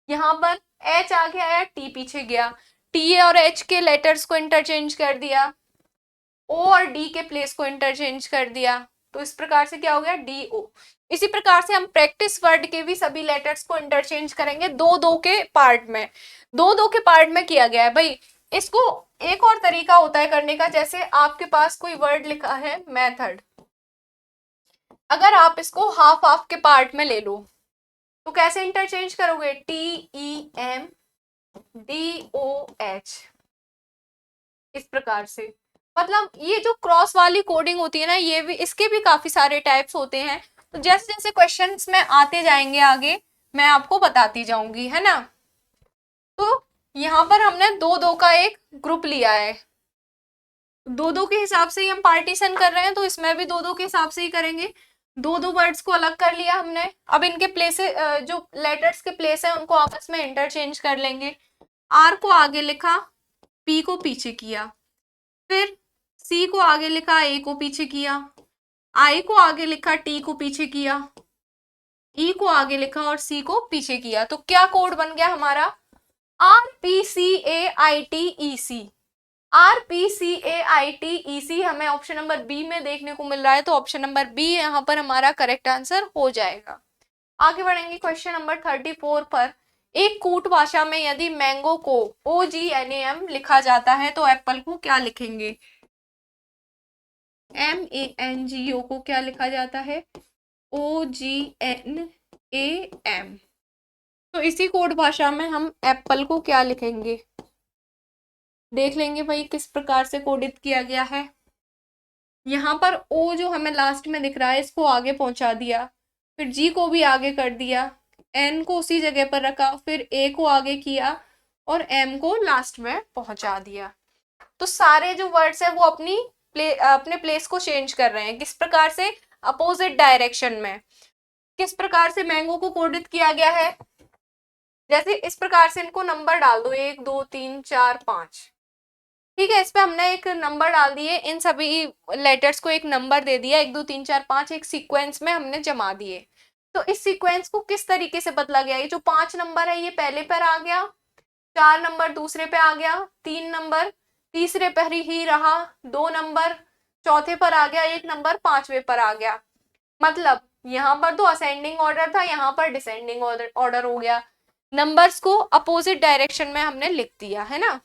यहाँ पर एच आगे आया, टी पीछे गया, टी और एच के लेटर्स को इंटरचेंज कर दिया, ओ और डी के प्लेस को इंटरचेंज कर दिया। तो इस प्रकार से क्या हो गया, डी ओ। इसी प्रकार से हम प्रैक्टिस वर्ड के भी सभी लेटर्स को इंटरचेंज करेंगे, दो दो के पार्ट में, दो दो के पार्ट में किया गया है भाई। इसको एक और तरीका होता है करने का, जैसे आपके पास कोई वर्ड लिखा है मेथड, अगर आप इसको हाफ हाफ के पार्ट में ले लो तो कैसे इंटरचेंज करोगे, TEMDOH, इस प्रकार से। मतलब ये जो क्रॉस वाली कोडिंग होती है ना, ये भी, इसके भी काफी सारे टाइप्स होते हैं। तो जैसे जैसे क्वेश्चंस में आते जाएंगे आगे मैं आपको बताती जाऊंगी, है ना। तो यहाँ पर हमने दो दो का एक ग्रुप लिया है, दो दो के हिसाब से ही हम पार्टीशन कर रहे हैं, तो इसमें भी दो दो के हिसाब से ही करेंगे। दो दो वर्ड्स को अलग कर लिया हमने, अब इनके प्लेस जो लेटर्स के प्लेस है उनको आपस में इंटरचेंज कर लेंगे। आर को आगे लिखा, पी को पीछे किया, फिर सी को आगे लिखा, ए को पीछे किया, आई को आगे लिखा, टी को पीछे किया, ई को आगे लिखा और सी को पीछे किया। तो क्या कोड बन गया हमारा, RPCAITEC। RPCAITEC हमें ऑप्शन नंबर बी में देखने को मिल रहा है, तो ऑप्शन नंबर बी यहाँ पर हमारा करेक्ट आंसर हो जाएगा। आगे बढ़ेंगे क्वेश्चन नंबर 34 पर। एक कूट भाषा में यदि मैंगो को OGNAM लिखा जाता है तो एप्पल को क्या लिखेंगे? MANGO को क्या लिखा जाता है? OGNAM। तो इसी कोड भाषा में हम एप्पल को क्या लिखेंगे, देख लेंगे भाई किस प्रकार से कोडित किया गया है। यहाँ पर ओ जो हमें लास्ट में दिख रहा है इसको आगे पहुंचा दिया, फिर जी को भी आगे कर दिया, एन को उसी जगह पर रखा, फिर ए को आगे किया और एम को लास्ट में पहुंचा दिया। तो सारे जो वर्ड्स है वो अपने प्लेस को चेंज कर रहे हैं। किस प्रकार से? अपोजिट डायरेक्शन में। किस प्रकार से मैंगो को कोडित किया गया है? जैसे इस प्रकार से इनको नंबर डाल दो, 1 2 3 4 5। ठीक है, इस पे हमने एक नंबर डाल दिए, इन सभी लेटर्स को एक नंबर दे दिया, 1 2 3 4 5 एक सीक्वेंस में हमने जमा दिए। तो इस सीक्वेंस को किस तरीके से बदला गया? ये जो 5 नंबर है ये पहले पर आ गया, 4 नंबर दूसरे पे आ गया, 3 नंबर तीसरे पर ही रहा, 2 नंबर चौथे पर आ गया, 1 नंबर पांचवे पर आ गया। मतलब यहाँ पर तो असेंडिंग ऑर्डर था, यहाँ पर डिसेंडिंग ऑर्डर हो गया। नंबर्स को अपोजिट डायरेक्शन में हमने लिख दिया है ना।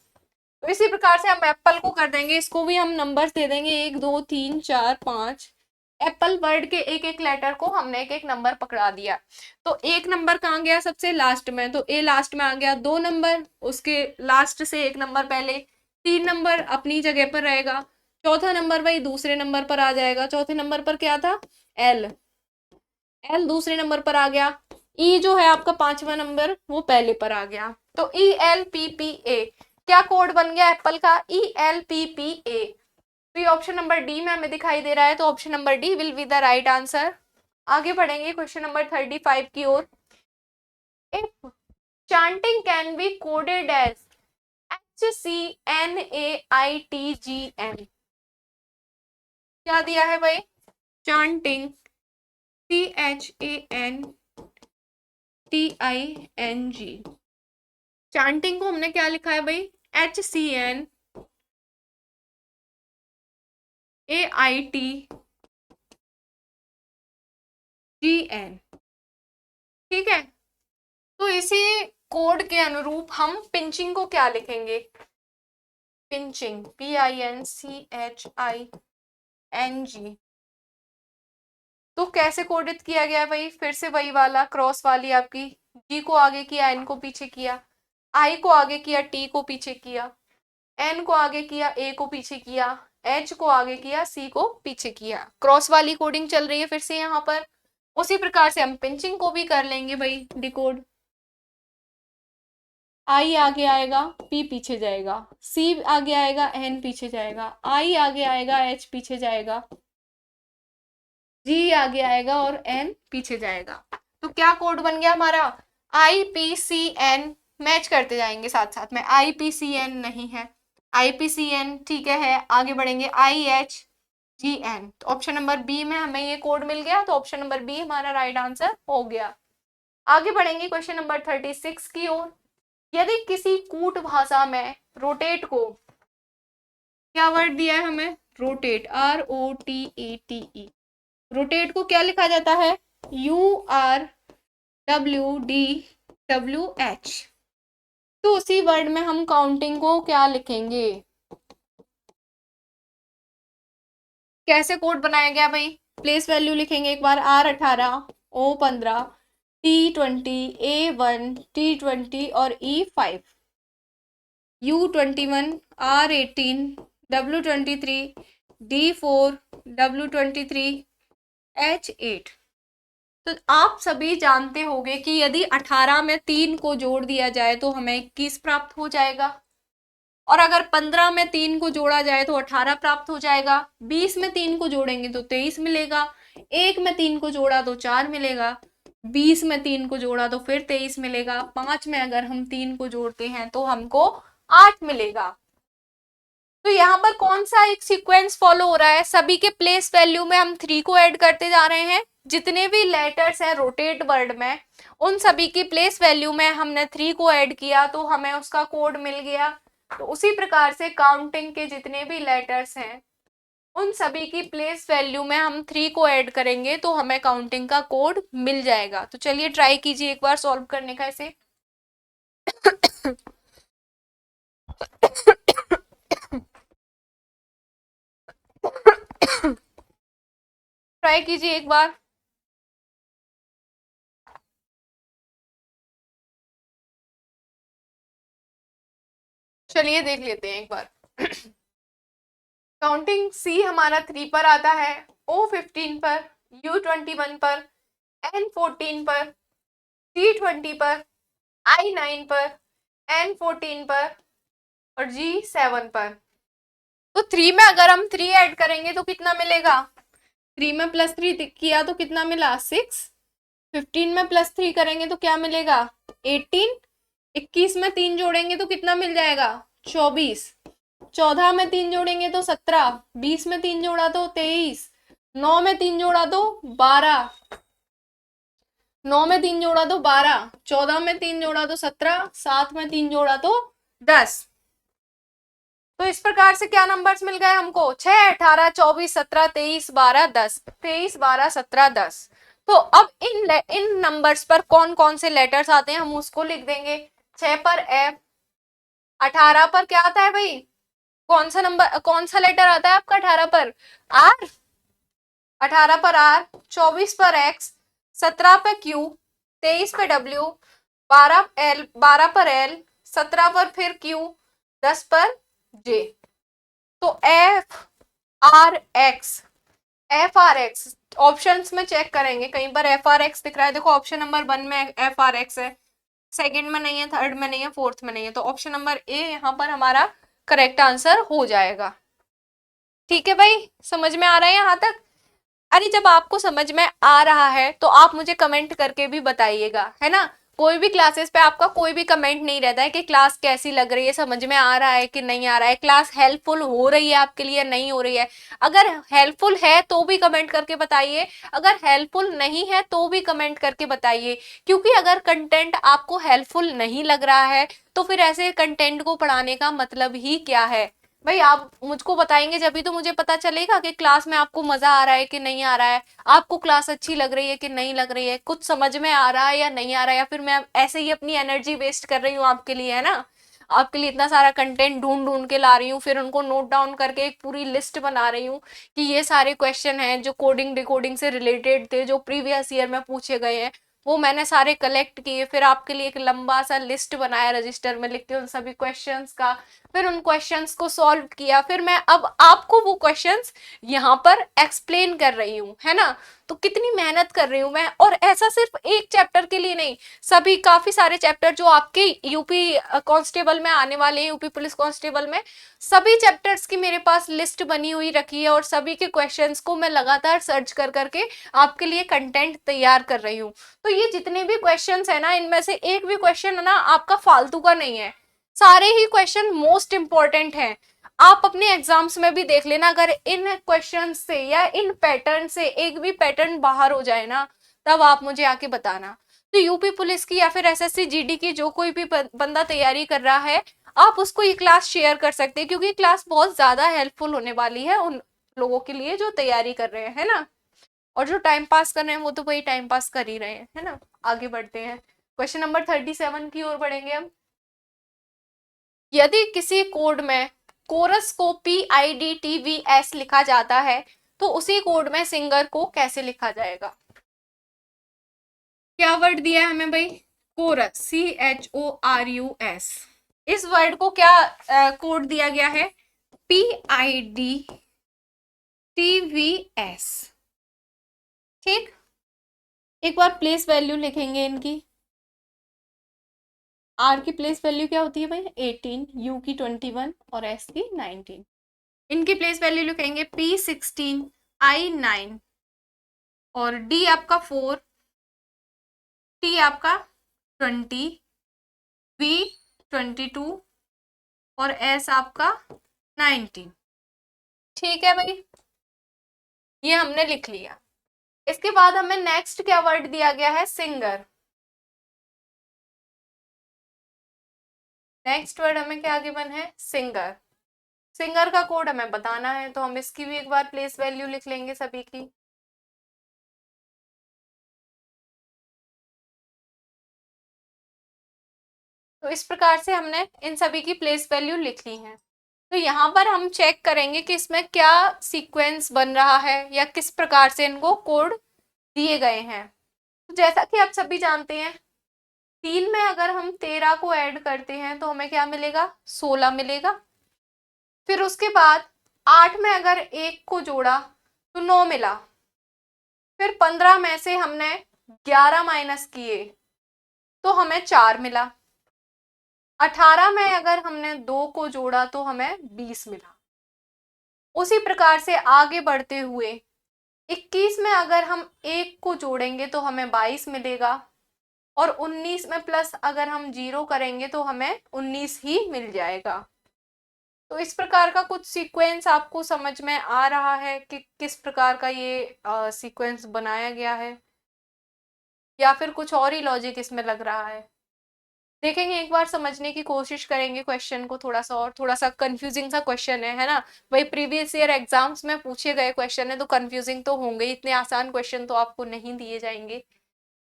तो इसी प्रकार से हम एप्पल को कर देंगे, इसको भी हम नंबर्स दे देंगे 1 2 3 4 5। एप्पल वर्ड के एक एक लेटर को हमने एक एक नंबर पकड़ा दिया। तो एक नंबर कहाँ गया? सबसे लास्ट में, तो ए लास्ट में आ गया। 2 नंबर उसके लास्ट से 1 नंबर पहले, 3 नंबर अपनी जगह पर रहेगा, चौथा नंबर वही दूसरे नंबर पर आ जाएगा। चौथे नंबर पर क्या था? एल दूसरे नंबर पर आ गया। ई जो है आपका 5वां नंबर वो पहले पर आ गया। तो ELPPA क्या कोड बन गया एप्पल का? ELPPA। तो ये ऑप्शन नंबर डी में हमें दिखाई दे रहा है, तो option number D will be the right answer. आगे बढ़ेंगे क्वेश्चन नंबर 35 की ओर। If chanting can be coded as HCNAITGM, क्या दिया है भाई? chanting CHANTING। चांटिंग को हमने क्या लिखा है भाई? HCNAITGN। ठीक है, तो इसी कोड के अनुरूप हम पिंचिंग को क्या लिखेंगे? Pinching PINCHING। तो कैसे कोडित किया गया भाई? फिर से वही वाला क्रॉस वाली आपकी, जी को आगे किया, एन को पीछे किया, आई को आगे किया, टी को पीछे किया, एन को आगे किया, ए को पीछे किया, एच को आगे किया, सी को पीछे किया। क्रॉस वाली कोडिंग चल रही है फिर से यहाँ पर। उसी प्रकार से हम पिंचिंग को भी कर लेंगे भाई डिकोड। आई आगे आएगा, पी पीछे जाएगा, सी आगे आएगा, एन पीछे जाएगा, आई आगे आएगा, एच पीछे जाएगा, जी आगे आएगा और एन पीछे जाएगा। तो क्या कोड बन गया हमारा? IPCN। मैच करते जाएंगे साथ साथ में। IPCN नहीं है, IPCN ठीक है। आगे बढ़ेंगे IHGN। तो ऑप्शन नंबर बी में हमें ये कोड मिल गया, तो ऑप्शन नंबर बी हमारा राइट आंसर हो गया। आगे बढ़ेंगे क्वेश्चन नंबर 36 की ओर। यदि किसी कूट भाषा में रोटेट को, क्या वर्ड दिया है हमें? Rotate, ROTATE। रोटेट को क्या लिखा जाता है? URWDWH। तो उसी वर्ड में हम काउंटिंग को क्या लिखेंगे? कैसे कोड बनाया गया भाई? प्लेस वैल्यू लिखेंगे एक बार, R18, O15, T20, A1, T20 और E5, U21, R18, W23, D4, W23, H8। तो आप सभी जानते होंगे कि यदि 18 में 3 को जोड़ दिया जाए तो हमें 21 प्राप्त हो जाएगा, और अगर 15 में 3 को जोड़ा जाए तो 18 प्राप्त हो जाएगा, 20 में 3 को जोड़ेंगे तो 23 मिलेगा, 1 में 3 को जोड़ा तो 4 मिलेगा, 20 में 3 को जोड़ा तो फिर 23 मिलेगा, 5 में अगर हम 3 को जोड़ते हैं तो हमको 8 मिलेगा। तो यहाँ पर कौन सा एक सीक्वेंस फॉलो हो रहा है? सभी के प्लेस वैल्यू में हम 3 को ऐड करते जा रहे हैं। जितने भी लेटर्स हैं रोटेट वर्ड में उन सभी की प्लेस वैल्यू में हमने 3 को ऐड किया, तो हमें उसका कोड मिल गया तो उसी प्रकार से काउंटिंग के जितने भी लेटर्स हैं उन सभी की प्लेस वैल्यू में हम 3 को ऐड करेंगे तो हमें काउंटिंग का कोड मिल जाएगा। तो चलिए ट्राई कीजिए एक बार सॉल्व करने का इसे। ट्राई कीजिए एक बार। चलिए देख लेते हैं एक बार। काउंटिंग सी हमारा 3 पर आता है, ओ 15 पर, यू 21 पर, एन 14 पर, सी 20 पर, आई 9 पर, एन 14 पर और जी 7 पर। तो 3 में अगर हम 3 ऐड करेंगे तो कितना मिलेगा? 3 में +3 किया तो कितना मिला? 6। 15 में +3 करेंगे तो क्या मिलेगा? 18। 21 में 3 जोड़ेंगे तो कितना मिल जाएगा? 24। 14 में 3 जोड़ेंगे तो 17। 20 में 3 जोड़ा तो 23। 9 में 3 जोड़ा तो 12। 9 में 3 जोड़ा तो 12। 14 में 3 जोड़ा तो 17। 7 में 3 जोड़ा तो 10। तो इस प्रकार से क्या नंबर्स मिल गए हमको? 6, 18, 24, 17, 23, 12, 10। 23, 12, 17, 10। तो अब इन नंबर्स पर कौन कौन से लेटर्स आते हैं हम उसको लिख देंगे। 6 पर एफ, 18 पर क्या आता है भाई? कौन सा नंबर, कौन सा लेटर आता है आपका 18 पर? आर। 18 पर आर, 24 पर एक्स, 17 पर क्यू, 23 पर डब्ल्यू, 12 पर एल, 17 पर फिर क्यू, 10 पर जे। तो F R x, F R x option में चेक करेंगे, कहीं पर एफ आर एक्स दिख रहा है। देखो ऑप्शन नंबर 1 में एफ आर एक्स है, सेकंड में नहीं है, थर्ड में नहीं है, फोर्थ में नहीं है, तो ऑप्शन नंबर ए यहाँ पर हमारा करेक्ट आंसर हो जाएगा। ठीक है भाई, समझ में आ रहा है यहाँ तक? अरे जब आपको समझ में आ रहा है तो आप मुझे कमेंट करके भी बताइएगा, है ना। कोई भी क्लासेस पे आपका कोई भी कमेंट नहीं रहता है कि क्लास कैसी लग रही है, समझ में आ रहा है कि नहीं आ रहा है, क्लास हेल्पफुल हो रही है आपके लिए, नहीं हो रही है। अगर हेल्पफुल है तो भी कमेंट करके बताइए, अगर हेल्पफुल नहीं है तो भी कमेंट करके बताइए। क्योंकि अगर कंटेंट आपको हेल्पफुल नहीं लग रहा है तो फिर ऐसे कंटेंट को पढ़ाने का मतलब ही क्या है? भाई आप मुझको बताएंगे जब भी तो मुझे पता चलेगा कि क्लास में आपको मजा आ रहा है कि नहीं आ रहा है, आपको क्लास अच्छी लग रही है कि नहीं लग रही है, कुछ समझ में आ रहा है या नहीं आ रहा है, या फिर मैं ऐसे ही अपनी एनर्जी वेस्ट कर रही हूँ आपके लिए, है ना। आपके लिए इतना सारा कंटेंट ढूंढ ढूंढ के ला रही हूँ, फिर उनको नोट डाउन करके एक पूरी लिस्ट बना रही हूँ कि ये सारे क्वेश्चन हैं जो कोडिंग डिकोडिंग से रिलेटेड थे, जो प्रीवियस ईयर में पूछे गए हैं, वो मैंने सारे कलेक्ट किए, फिर आपके लिए एक लंबा सा लिस्ट बनाया रजिस्टर में लिख के उन सभी क्वेश्चंस का, फिर उन क्वेश्चंस को सॉल्व किया, फिर मैं अब आपको वो क्वेश्चंस यहाँ पर एक्सप्लेन कर रही हूँ, है ना। तो कितनी मेहनत कर रही हूँ मैं, और ऐसा सिर्फ एक चैप्टर के लिए नहीं, सभी काफी सारे चैप्टर जो आपके यूपी कांस्टेबल में आने वाले हैं, यूपी पुलिस कांस्टेबल में, सभी चैप्टर्स की मेरे पास लिस्ट बनी हुई रखी है, और सभी के क्वेश्चंस को मैं लगातार सर्च कर करके आपके लिए कंटेंट तैयार कर रही हूँ। तो ये जितने भी क्वेश्चंस है ना, इनमें से एक भी क्वेश्चन है ना आपका फालतू का नहीं है, सारे ही क्वेश्चन मोस्ट इंपॉर्टेंट हैं। आप अपने एग्जाम्स में भी देख लेना, अगर इन क्वेश्चन से या इन पैटर्न से एक भी पैटर्न बाहर हो जाए ना, तब आप मुझे आके बताना। तो यूपी पुलिस की या फिर एसएससी जीडी की जो कोई भी बंदा तैयारी कर रहा है, आप उसको ये क्लास शेयर कर सकते हैं, क्योंकि क्लास बहुत ज्यादा हेल्पफुल होने वाली है उन लोगों के लिए जो तैयारी कर रहे हैं, है ना। और जो टाइम पास कर रहे हैं वो तो वही टाइम पास कर ही रहे हैं, है ना। आगे बढ़ते हैं, क्वेश्चन नंबर 37 की ओर बढ़ेंगे हम। यदि किसी कोड में कोरस को PIDTVS लिखा जाता है तो उसी कोड में सिंगर को कैसे लिखा जाएगा? क्या वर्ड दिया है हमें भाई? Coarse, CHORUS। इस वर्ड को क्या कोड दिया गया है? PIDTVS। ठीक, एक बार प्लेस वैल्यू लिखेंगे इनकी। आर की प्लेस वैल्यू क्या होती है भाई? 18, यू की 21 और एस की 19। इनकी प्लेस वैल्यू लिखेंगे P16, I9 और डी आपका 4, टी आपका 20, V 22 और एस आपका 19। ठीक है भाई, ये हमने लिख लिया। इसके बाद हमें नेक्स्ट क्या वर्ड दिया गया है? सिंगर। नेक्स्ट वर्ड हमें क्या गिवन है, सिंगर। सिंगर का कोड हमें बताना है, तो हम इसकी भी एक बार प्लेस वैल्यू लिख लेंगे सभी की। तो इस प्रकार से हमने इन सभी की प्लेस वैल्यू लिख ली है। तो यहाँ पर हम चेक करेंगे कि इसमें क्या सीक्वेंस बन रहा है या किस प्रकार से इनको कोड दिए गए हैं। तो जैसा कि आप सभी जानते हैं, 3 में अगर हम 13 को ऐड करते हैं तो हमें क्या मिलेगा, 16 मिलेगा। फिर उसके बाद 8 में अगर 1 को जोड़ा तो 9 मिला। फिर 15 में से हमने 11 माइनस किए तो हमें 4 मिला। 18 में अगर हमने 2 को जोड़ा तो हमें 20 मिला। उसी प्रकार से आगे बढ़ते हुए 21 में अगर हम 1 को जोड़ेंगे तो हमें 22 मिलेगा। और 19 में प्लस अगर हम 0 करेंगे तो हमें 19 ही मिल जाएगा। तो इस प्रकार का कुछ सीक्वेंस आपको समझ में आ रहा है कि किस प्रकार का ये सीक्वेंस बनाया गया है, या फिर कुछ और ही लॉजिक इसमें लग रहा है। देखेंगे, एक बार समझने की कोशिश करेंगे क्वेश्चन को थोड़ा सा, और थोड़ा सा कंफ्यूजिंग सा क्वेश्चन है ना। वही प्रीवियस ईयर एग्जाम्स में पूछे गए क्वेश्चन है, तो कंफ्यूजिंग तो होंगे, इतने आसान क्वेश्चन तो आपको नहीं दिए जाएंगे।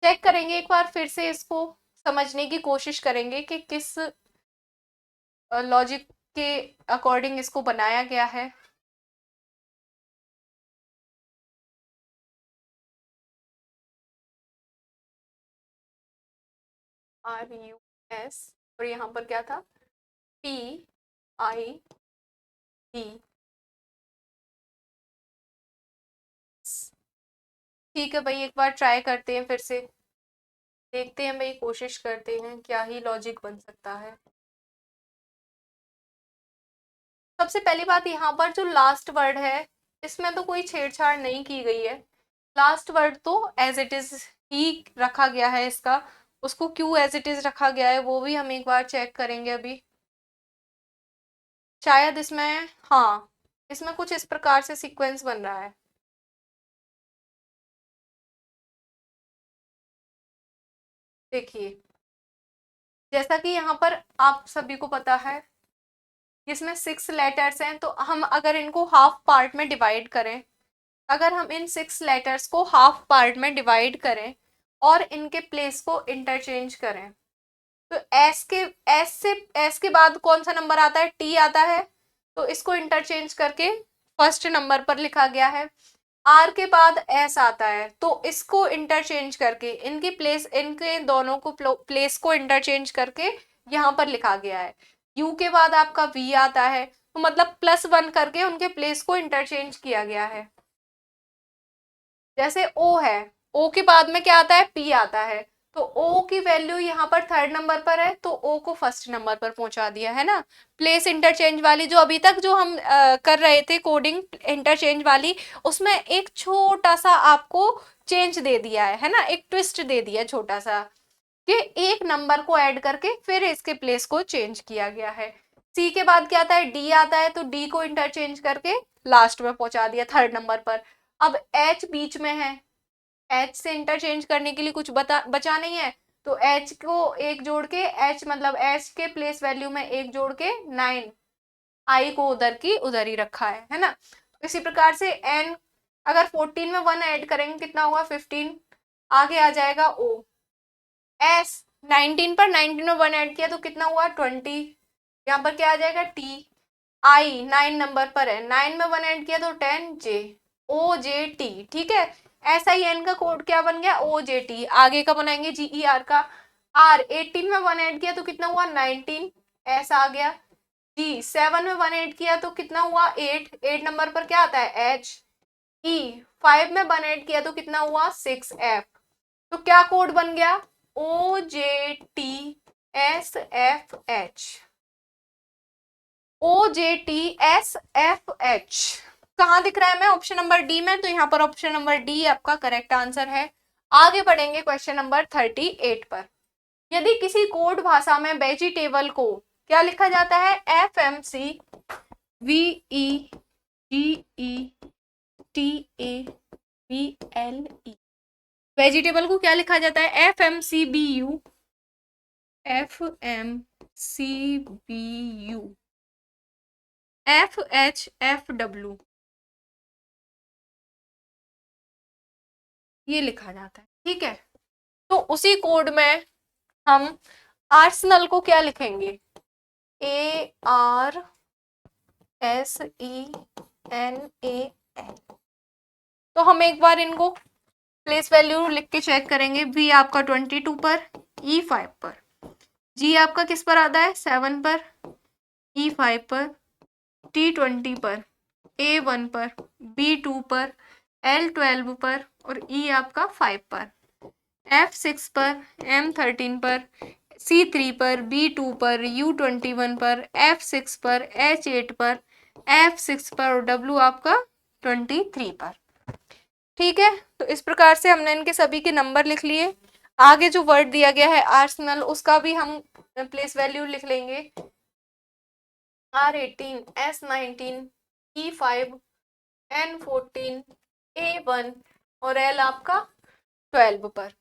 चेक करेंगे एक बार फिर से, इसको समझने की कोशिश करेंगे कि किस लॉजिक के अकॉर्डिंग इसको बनाया गया है। RUS और यहाँ पर क्या था, PID। ठीक है भाई, एक बार ट्राई करते हैं फिर से, देखते हैं भाई, कोशिश करते हैं क्या ही लॉजिक बन सकता है। सबसे पहली बात, यहाँ पर जो लास्ट वर्ड है इसमें तो कोई छेड़छाड़ नहीं की गई है। लास्ट वर्ड तो एज इट इज ही रखा गया है इसका। उसको क्यों एज इट इज रखा गया है वो भी हम एक बार चेक करेंगे अभी। शायद इसमें, हाँ, इसमें कुछ इस प्रकार से सीक्वेंस बन रहा है। देखिए, जैसा कि यहाँ पर आप सभी को पता है, इसमें 6 लेटर्स हैं, तो हम अगर इनको हाफ पार्ट में डिवाइड करें, अगर हम इन 6 लेटर्स को हाफ पार्ट में डिवाइड करें और इनके प्लेस को इंटरचेंज करें, तो एस के बाद कौन सा नंबर आता है, टी आता है। तो इसको इंटरचेंज करके फर्स्ट नंबर पर लिखा गया है। आर के बाद एस आता है, तो इसको इंटरचेंज करके इनकी प्लेस, इनके दोनों को प्लेस को इंटरचेंज करके यहाँ पर लिखा गया है। यू के बाद आपका वी आता है, तो मतलब +1 करके उनके प्लेस को इंटरचेंज किया गया है। जैसे ओ है, ओ के बाद में क्या आता है, पी आता है, तो ओ की वैल्यू यहाँ पर थर्ड नंबर पर है, तो ओ को फर्स्ट नंबर पर पहुंचा दिया है ना। प्लेस इंटरचेंज वाली जो अभी तक जो हम कर रहे थे कोडिंग इंटरचेंज वाली, उसमें एक छोटा सा आपको चेंज दे दिया है ना, एक ट्विस्ट दे दिया छोटा सा, कि एक नंबर को ऐड करके फिर इसके प्लेस को चेंज किया गया है। सी के बाद क्या आता है, डी आता है, तो डी को इंटरचेंज करके लास्ट में पहुंचा दिया थर्ड नंबर पर। अब एच बीच में है, एच से इंटरचेंज करने के लिए कुछ बचा नहीं है, तो एच को एक जोड़ के, एच मतलब एच के प्लेस वैल्यू में एक जोड़ के 9, आई को उधर की उधर ही रखा है ना। इसी प्रकार से एन, अगर 14 में 1 ऐड करेंगे कितना होगा, 15, आगे आ जाएगा ओ। एस, 19 पर 19 में 1 ऐड किया तो कितना हुआ, 20, यहाँ पर क्या आ जाएगा, टी। आई 9 नंबर पर है, 9 में 1 ऐड किया तो 10, जे, ओ जे टी। ठीक है, एस आई एन का कोड क्या बन गया, ओ जे टी। आगे का बनाएंगे जीई आर का। आर 18 में 1 ऐड किया तो कितना हुआ, 19, एस आ गया। जी 7 में 1 ऐड किया तो कितना हुआ, 8, 8 नंबर पर क्या आता है, एच। ई 5 में 1 ऐड किया तो कितना हुआ, 6, एफ। तो क्या कोड बन गया, ओ जे टी एस एफ एच, ओ जे टी एस एफ एच। कहाँ दिख रहा है हमें, ऑप्शन नंबर डी में, तो यहाँ पर ऑप्शन नंबर डी आपका करेक्ट आंसर है। आगे बढ़ेंगे क्वेश्चन नंबर 38 पर। यदि किसी कोड भाषा में वेजिटेबल को क्या लिखा जाता है, FMCVEGETABLE। वेजिटेबल को क्या लिखा जाता है, FMCBU, FMCBU CBU, FHFW, ये लिखा जाता है। ठीक है, तो उसी कोड में हम आर्सेनल को क्या लिखेंगे, ARSENAL। तो हम एक बार इनको प्लेस वैल्यू लिख के चेक करेंगे। V आपका 22 पर, E 5 पर, G आपका किस पर आता है 7 पर, E 5 पर, T 20 पर, A 1 पर, B 2 पर, L 12 पर और E आपका 5 पर, F 6 पर, M 13 पर, C 3 पर, B 2 पर, U 21 पर, F 6 पर, H 8 पर, F 6 पर और W आपका 23 पर। ठीक है, तो इस प्रकार से हमने इनके सभी के नंबर लिख लिए। आगे जो वर्ड दिया गया है आर्सेनल, उसका भी हम प्लेस वैल्यू लिख लेंगे। R18, S19, E5, N14, A1 और L आपका 12 पर।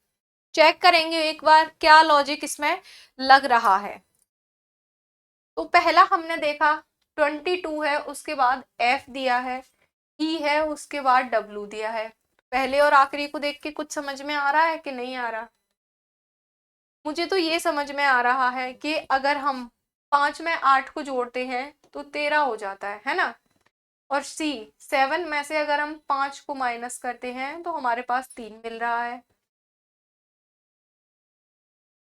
चेक करेंगे एक बार क्या लॉजिक इसमें लग रहा है। तो पहला हमने देखा 22 है, उसके बाद F दिया है, E है, उसके बाद W दिया है। पहले और आखिरी को देख के कुछ समझ में आ रहा है कि नहीं आ रहा? मुझे तो ये समझ में आ रहा है कि अगर हम 5 में 8 को जोड़ते हैं तो 13 हो जाता है ना। और C 7 में से अगर हम 5 को माइनस करते हैं तो हमारे पास 3 मिल रहा है।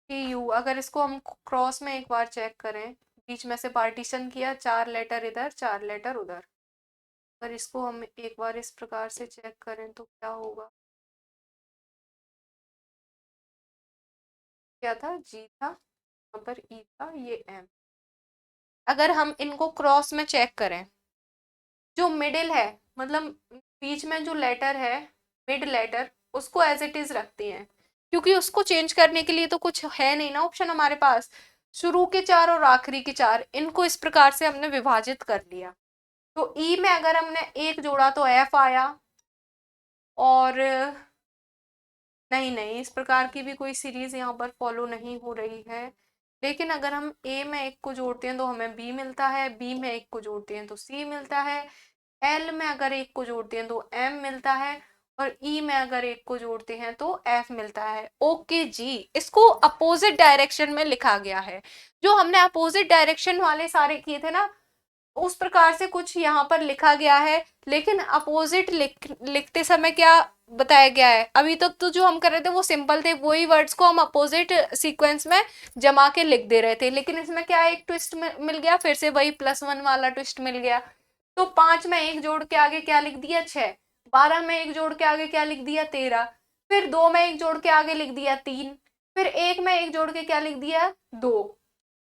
TU अगर इसको हम क्रॉस में एक बार चेक करें, बीच में से पार्टीशन किया, 4 लेटर इधर 4 लेटर उधर, अगर इसको हम एक बार इस प्रकार से चेक करें तो क्या होगा, क्या था, G था, यहाँ पर E था, ये M। अगर हम इनको क्रॉस में चेक करें, जो मिडिल है मतलब बीच में जो लेटर है मिड लेटर, उसको एज इट इज रखते हैं, क्योंकि उसको चेंज करने के लिए तो कुछ है नहीं ना ऑप्शन हमारे पास। शुरू के 4 और आखिरी के 4, इनको इस प्रकार से हमने विभाजित कर लिया। तो ई में अगर हमने एक जोड़ा तो एफ आया, और नहीं नहीं, इस प्रकार की भी कोई सीरीज यहाँ पर फॉलो नहीं हो रही है। लेकिन अगर हम ए में एक को जोड़ते हैं तो हमें बी मिलता है, बी में एक को जोड़ते हैं तो सी मिलता है, एल में अगर एक को जोड़ते हैं तो एम मिलता है, और ई में अगर एक को जोड़ते हैं तो एफ मिलता है। ओके जी, इसको अपोजिट डायरेक्शन में लिखा गया है। जो हमने अपोजिट डायरेक्शन वाले सारे किए थे ना, उस प्रकार से कुछ यहाँ पर लिखा गया है। लेकिन अपोजिट लिखते समय क्या बताया गया है, अभी तक तो जो हम कर रहे थे वो सिंपल थे, वही वर्ड्स को हम अपोजिट सीक्वेंस में जमा के लिख दे रहे थे। लेकिन इसमें क्या एक ट्विस्ट मिल गया, फिर से वही +1 वाला ट्विस्ट मिल गया। तो 5 में एक जोड़ के आगे क्या लिख दिया 6, 12 में एक जोड़ के आगे क्या लिख दिया 13, फिर 2 में एक जोड़ के आगे लिख दिया 3, फिर 1 में एक जोड़ के क्या लिख दिया 2,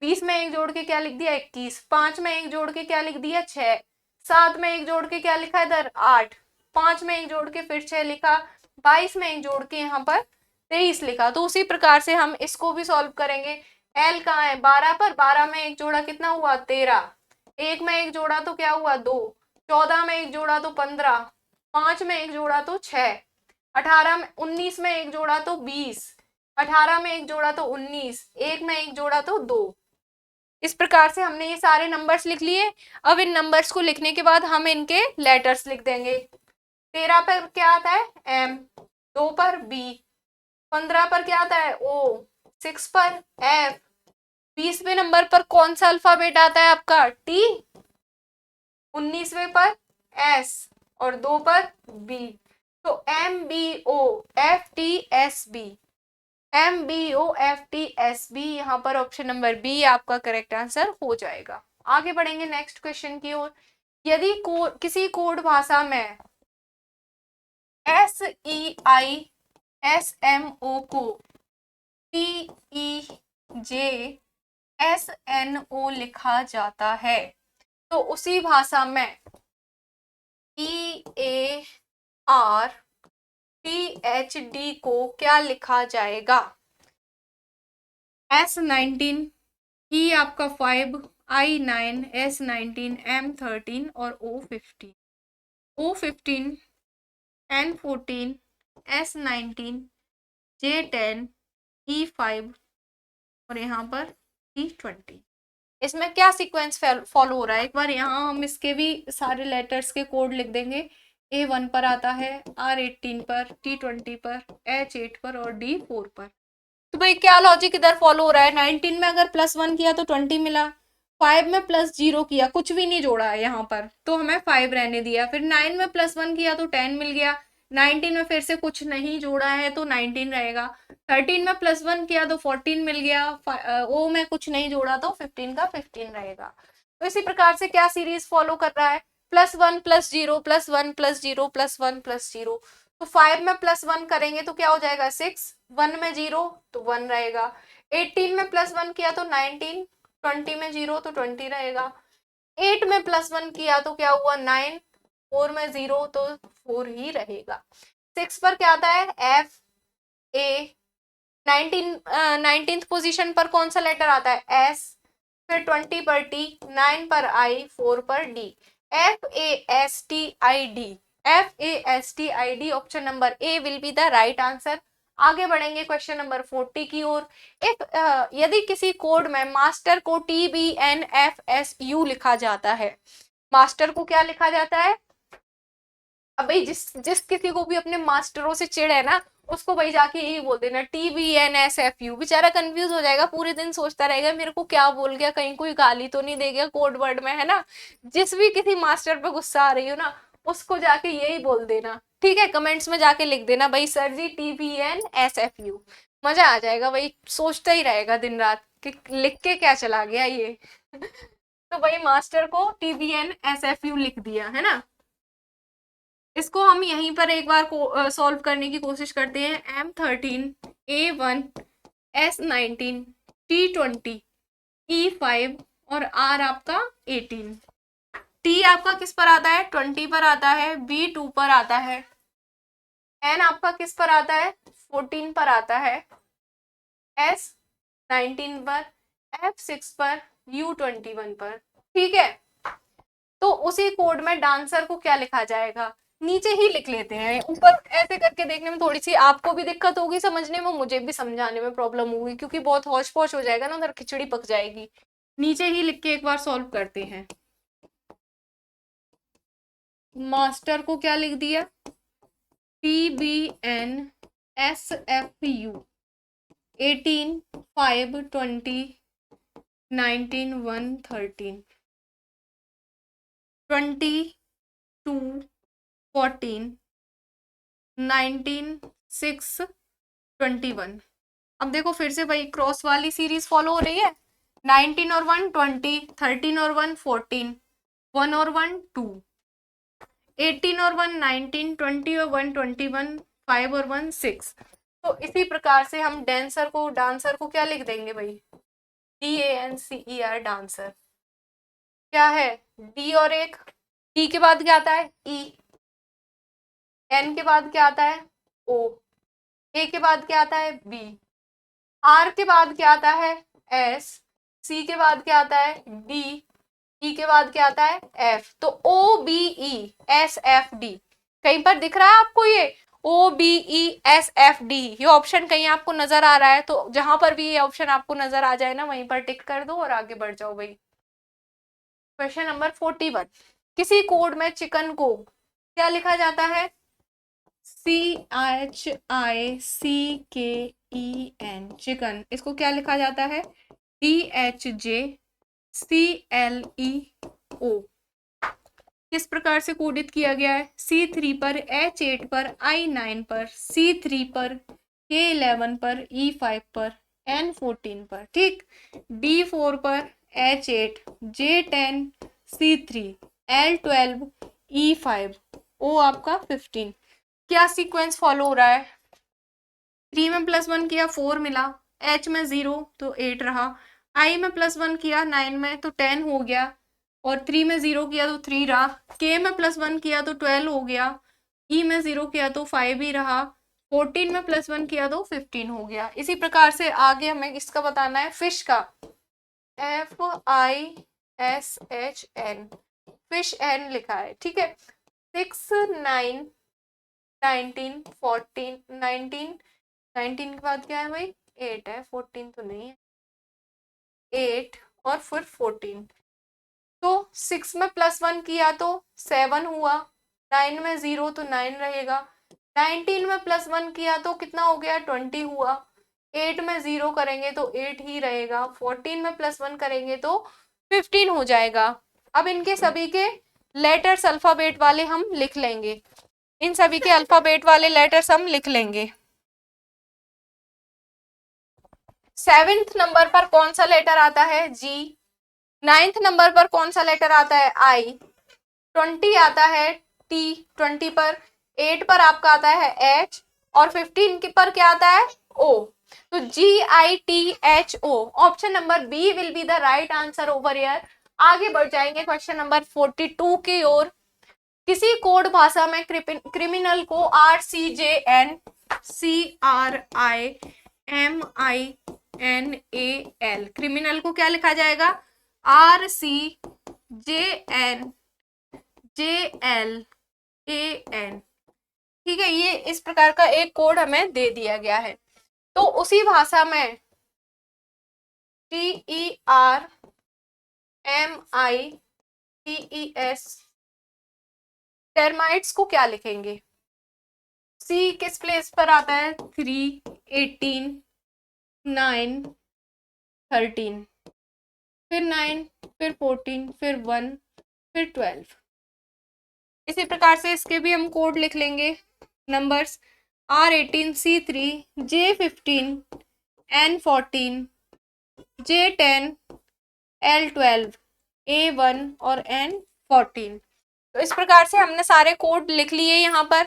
20 में एक जोड़ के क्या लिख दिया 21, 5 में एक जोड़ के क्या लिख दिया 6, 7 में एक जोड़ के क्या लिखा इधर 8, 5 में एक जोड़ के फिर 6 लिखा, 22 में एक जोड़ के यहाँ पर 23 लिखा। तो उसी प्रकार से हम इसको भी सॉल्व करेंगे। एल कहाँ है 12 पर, 12 में एक जोड़ा कितना हुआ 13, 1 में एक जोड़ा तो क्या हुआ 2, 14 में एक जोड़ा तो 15, 5 में एक जोड़ा तो 6, 18 में 19 में एक जोड़ा तो 20, 18 में एक जोड़ा तो 19, 1 में एक जोड़ा तो 2। इस प्रकार से हमने ये सारे नंबर्स लिख लिए। अब इन नंबर्स को लिखने के बाद हम इनके लेटर्स लिख देंगे। 13 पर क्या आता है M, 2 पर B, 15 पर क्या आता है O, 6 पर F, 20वें नंबर पर कौन सा अल्फाबेट आता है आपका T, 19वें पर S और 2 पर B। तो MBOFTSB, MBOFTSB, यहाँ पर ऑप्शन नंबर बी आपका करेक्ट आंसर हो जाएगा। आगे बढ़ेंगे नेक्स्ट क्वेश्चन की ओर। यदि किसी कोड भाषा में SEISMO को TEJSNO लिखा जाता है, तो उसी भाषा में EARTHD को क्या लिखा जाएगा? S19, E आपका 5, I9, S19, M13 और O15, O15, N14, S19, J10, E5 और यहाँ पर E20। इसमें क्या सीक्वेंस फॉलो हो रहा है, एक बार यहाँ हम इसके भी सारे लेटर्स के कोड लिख देंगे। A1 पर आता है, R18 पर, T20 पर, H8 पर और D4 पर। तो भाई क्या लॉजिक इधर फॉलो हो रहा है, 19 में अगर +1 किया तो 20 मिला, 5 में +0 किया, कुछ भी नहीं जोड़ा है यहाँ पर तो हमें 5 रहने दिया, फिर 9 में +1 किया तो 10 मिल गया, 19 में फिर से कुछ नहीं जोड़ा है तो 19 रहेगा, 13 में +1 किया तो 14 मिल गया, ओ में कुछ नहीं जोड़ा तो 15 का 15 रहेगा। तो इसी प्रकार से क्या सीरीज फॉलो कर रहा है, +1 +0 +1 +0 +1 +0। तो 5 में +1 करेंगे तो क्या हो जाएगा 6, 1 में 0 तो 1 रहेगा, 18 में +1 किया तो 19, 20 में 0 तो 20 रहेगा, 8 में +1 किया तो क्या हुआ 9, 4 में 0 तो 4 ही रहेगा। 6 पर क्या आता है F A, 19th पोजीशन पर कौन सा लेटर आता है S, फिर 20 पर T, 9 पर I, 4 पर D, FASTID, FASTID option number A will be the right answer. आगे बढ़ेंगे क्वेश्चन नंबर 40 की ओर। यदि किसी कोड में मास्टर को TBNFSU लिखा जाता है, मास्टर को क्या लिखा जाता है, अब भाई जिस जिस किसी को भी अपने मास्टरों से चिढ़ है ना, उसको भाई जाके यही बोल देना TBNSFU, बेचारा कंफ्यूज हो जाएगा, पूरे दिन सोचता रहेगा मेरे को क्या बोल गया, कहीं कोई गाली तो नहीं दे गया कोड वर्ड में, है ना। जिस भी किसी मास्टर पे गुस्सा आ रही हो ना, उसको जाके यही बोल देना, ठीक है, कमेंट्स में जाके लिख देना भाई सर जी TBNSFU, मजा आ जाएगा, भाई सोचता ही रहेगा दिन रात कि लिख के क्या चला गया ये। तो भाई मास्टर को TBNSFU लिख दिया है ना। इसको हम यहीं पर एक बार सॉल्व करने की कोशिश करते हैं। M13 A1 S19 T20 E5 और R आपका 18, T आपका किस पर आता है 20 पर आता है, B2 पर आता है, N आपका किस पर आता है 14 पर आता है, S19 पर, F6 पर, U21 पर, ठीक है। तो उसी कोड में डांसर को क्या लिखा जाएगा, नीचे ही लिख लेते हैं, ऊपर ऐसे करके देखने में थोड़ी सी आपको भी दिक्कत होगी समझने में, मुझे भी समझाने में प्रॉब्लम होगी, क्योंकि बहुत हौच पौच हो जाएगा ना, उधर खिचड़ी पक जाएगी। नीचे ही लिख के एक बार सॉल्व करते हैं। मास्टर को क्या लिख दिया TBNSFU 18 5 20 19 1 13 22 14 19 6 21। अब देखो फिर से भाई क्रॉस वाली सीरीज फॉलो हो रही है, 19 और 1 20, 13 और 1 14, 1 और 1 2, 18 और 1 19, 20 और 1 21, 5 और 1 6। तो इसी प्रकार से हम डांसर को क्या लिख देंगे भाई DANCER, डांसर क्या है D, और एक D के बाद क्या आता है E, N के बाद क्या आता है O, A के बाद क्या आता है B, R के बाद क्या आता है S, C के बाद क्या आता है D, E के बाद क्या आता है F, तो OBESFD कहीं पर दिख रहा है आपको ये OBESFD, ये ऑप्शन कहीं आपको नजर आ रहा है, तो जहां पर भी ये ऑप्शन आपको नजर आ जाए ना वहीं पर टिक कर दो और आगे बढ़ जाओ भाई। क्वेश्चन नंबर 41, किसी कोड में चिकन को क्या लिखा जाता है CHICKEN, चिकन, इसको क्या लिखा जाता है DHJCLEO, किस प्रकार से कोडित किया गया है C3 पर, H8 पर, I9 पर, C3 पर, K11 पर, E5 पर, N14 पर, ठीक, D4 पर, H8, J10, C3, L12, E5, O आपका 15। क्या सीक्वेंस फॉलो हो रहा है, 3 में +1 किया 4 मिला, H में 0 तो 8 रहा, I में +1 किया 9 में तो 10 हो गया, और 3 में 0 किया तो 3 रहा, K में +1 किया तो 12 हो गया, E में 0 किया तो 5 ही रहा, 14 में +1 किया तो 15 हो गया। इसी प्रकार से आगे हमें इसका बताना है फिश का, FISHN, फिश N लिखा है, ठीक है। 6 9 19 14 19 19 के बाद क्या है भाई 8 है, 14 तो नहीं है, 8 और फिर 14। तो 6 में +1 किया तो 7 हुआ, 9 में 0 तो 9 रहेगा, 19 में +1 किया तो कितना हो गया 20 हुआ, 8 में 0 करेंगे तो 8 ही रहेगा, 14 में +1 करेंगे तो 15 हो जाएगा। अब इनके सभी के लेटर्स अल्फाबेट वाले हम लिख लेंगे, इन सभी के अल्फाबेट वाले लेटर्स हम लिख लेंगे। 7th नंबर पर कौन सा लेटर आता है जी, 9th नंबर पर कौन सा लेटर आता है आई, 20 आता है टी 20 पर, 8 पर आपका आता है एच और 15 पर क्या आता है ओ। तो GITHO option number B will be the right answer over here. आगे बढ़ जाएंगे क्वेश्चन नंबर 42 की ओर। किसी कोड भाषा में क्रिमिनल को RCJNCRIMINAL क्रिमिनल को क्या लिखा जाएगा RCJNJLAN। ठीक है, ये इस प्रकार का एक कोड हमें दे दिया गया है। तो उसी भाषा में TERMITES टर्माइट्स को क्या लिखेंगे, सी किस प्लेस पर आता है 3, 18, 9, 13, फिर 9, फिर 14, फिर 1, फिर 12। इसी प्रकार से इसके भी हम कोड लिख लेंगे numbers R18, C3, J15, N14, J10, L12, A1 और N14। तो इस प्रकार से हमने सारे कोड लिख लिए यहाँ पर।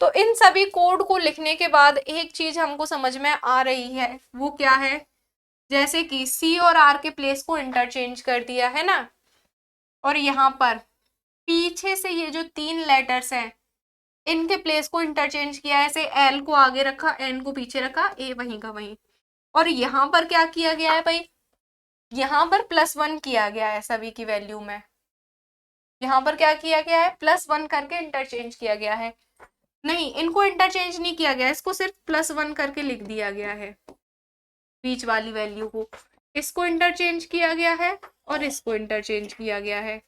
तो इन सभी कोड को लिखने के बाद एक चीज हमको समझ में आ रही है, वो क्या है, जैसे कि C और R के प्लेस को इंटरचेंज कर दिया है ना, और यहाँ पर पीछे से ये जो 3 लेटर्स हैं इनके प्लेस को इंटरचेंज किया, ऐसे L को आगे रखा, N को पीछे रखा, A वहीं का वहीं। और यहाँ पर क्या किया गया है भाई, यहाँ पर +1 किया गया है सभी की वैल्यू में, यहाँ पर क्या किया गया है +1 करके इंटरचेंज किया गया है। नहीं, इनको इंटरचेंज नहीं किया गया, इसको सिर्फ +1 करके लिख दिया गया है, बीच वाली वैल्यू को इसको इंटरचेंज किया गया है और इसको इंटरचेंज किया गया है।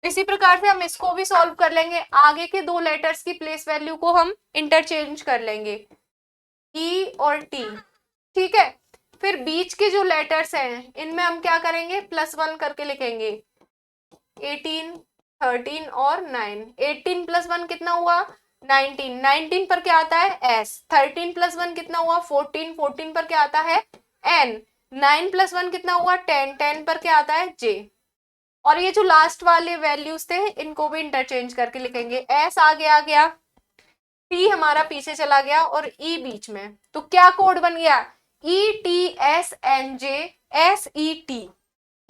इसी प्रकार से हम इसको भी सॉल्व कर लेंगे, आगे के 2 लेटर्स की प्लेस वैल्यू को हम इंटरचेंज कर लेंगे ई और टी। ठीक है, फिर बीच के जो लेटर्स हैं इनमें हम क्या करेंगे +1 करके लिखेंगे, 18, 13 और 9। 18 + 1 कितना हुआ 19, 19 पर क्या आता है S, 13 + 1 कितना हुआ 14, 14 पर क्या आता है N, 9 + 1 कितना हुआ 10, 10 पर क्या आता है J। और ये जो लास्ट वाले वैल्यूज थे इनको भी इंटरचेंज करके लिखेंगे, S आगे आ गया, T हमारा पीछे चला गया और E बीच में, तो क्या कोड बन गया ETSNJSET,